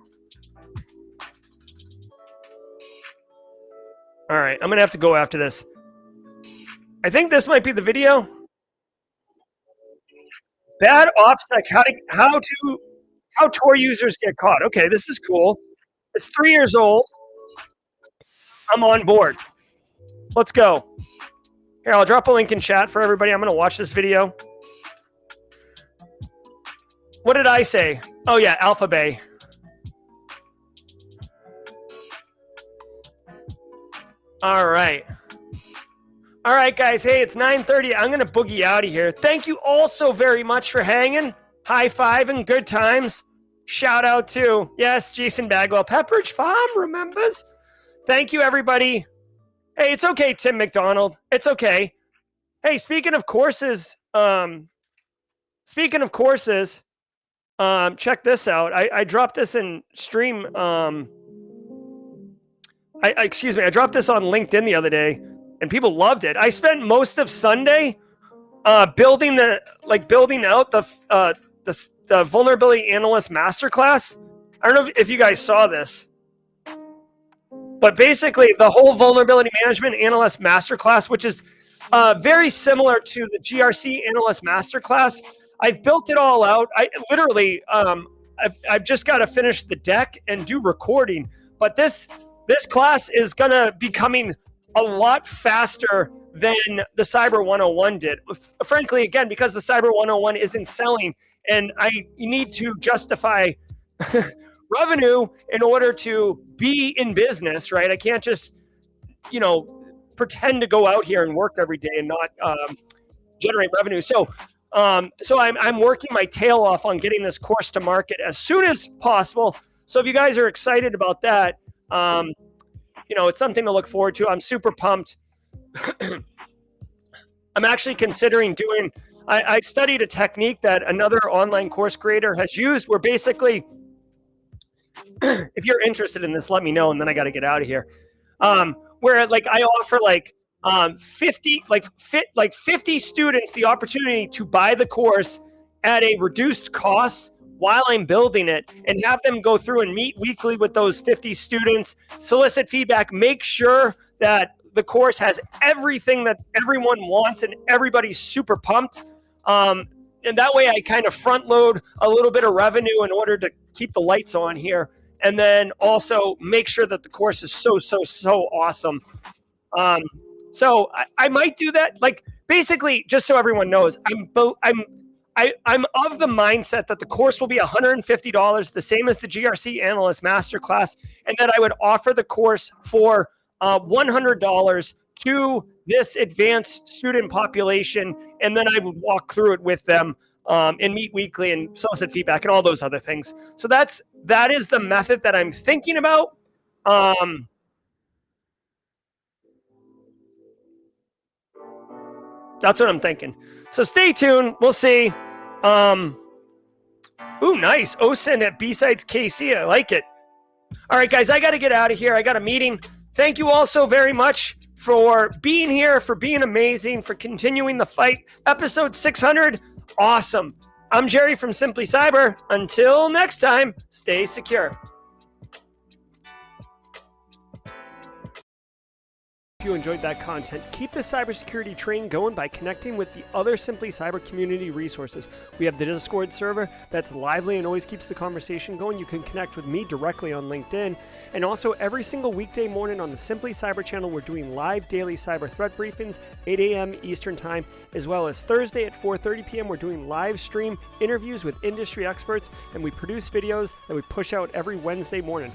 All right, I'm going to have to go after this. I think this might be the video. Bad OPSEC, how Tor users get caught. Okay, this is cool. It's 3 years old. I'm on board. Let's go. Here, I'll drop a link in chat for everybody. I'm going to watch this video. What did I say? Oh, yeah, Alphabay. All right. All right, guys. Hey, it's 9:30. I'm going to boogie out of here. Thank you all so very much for hanging. High five and good times. Shout out to, yes, Jason Bagwell. Pepperidge Farm remembers. Thank you, everybody. Hey, it's okay, Tim McDonald. It's okay. Hey, speaking of courses, check this out. I dropped this in stream. I dropped this on LinkedIn the other day, and people loved it. I spent most of Sunday building out the vulnerability analyst masterclass. I don't know if you guys saw this, but basically the whole vulnerability management analyst masterclass, which is very similar to the GRC analyst masterclass. I've built it all out. I've just got to finish the deck and do recording, but this class is going to be coming a lot faster than the Cyber 101 did. Frankly, again, because the Cyber 101 isn't selling and you need to justify revenue in order to be in business, right? I can't just, pretend to go out here and work every day and not generate revenue. So I'm working my tail off on getting this course to market as soon as possible. So if you guys are excited about that, it's something to look forward to. I'm super pumped. I'm actually considering doing, I studied a technique that another online course creator has used where basically, if you're interested in this, let me know. And then I got to get out of here. Where I offer 50 students the opportunity to buy the course at a reduced cost while I'm building it, and have them go through and meet weekly with those 50 students, solicit feedback, make sure that the course has everything that everyone wants and everybody's super pumped. And that way I kind of front load a little bit of revenue in order to keep the lights on here. And then also make sure that the course is so awesome. So I might do that. Basically, just so everyone knows, I'm of the mindset that the course will be $150, the same as the GRC Analyst Masterclass, and that I would offer the course for $100 to this advanced student population, and then I would walk through it with them and meet weekly and solicit feedback and all those other things. So that is the method that I'm thinking about. That's what I'm thinking. So stay tuned. We'll see. Ooh, nice. OSINT at B-Sides KC. I like it. All right, guys, I got to get out of here. I got a meeting. Thank you all so very much for being here, for being amazing, for continuing the fight. Episode 600. Awesome. I'm Jerry from Simply Cyber. Until next time, stay secure. If you enjoyed that content, keep the cybersecurity train going by connecting with the other Simply Cyber community resources. We have the Discord server that's lively and always keeps the conversation going. You can connect with me directly on LinkedIn. And also every single weekday morning on the Simply Cyber channel, we're doing live daily cyber threat briefings, 8 a.m. Eastern time, as well as Thursday at 4:30 p.m. We're doing live stream interviews with industry experts, and we produce videos that we push out every Wednesday morning.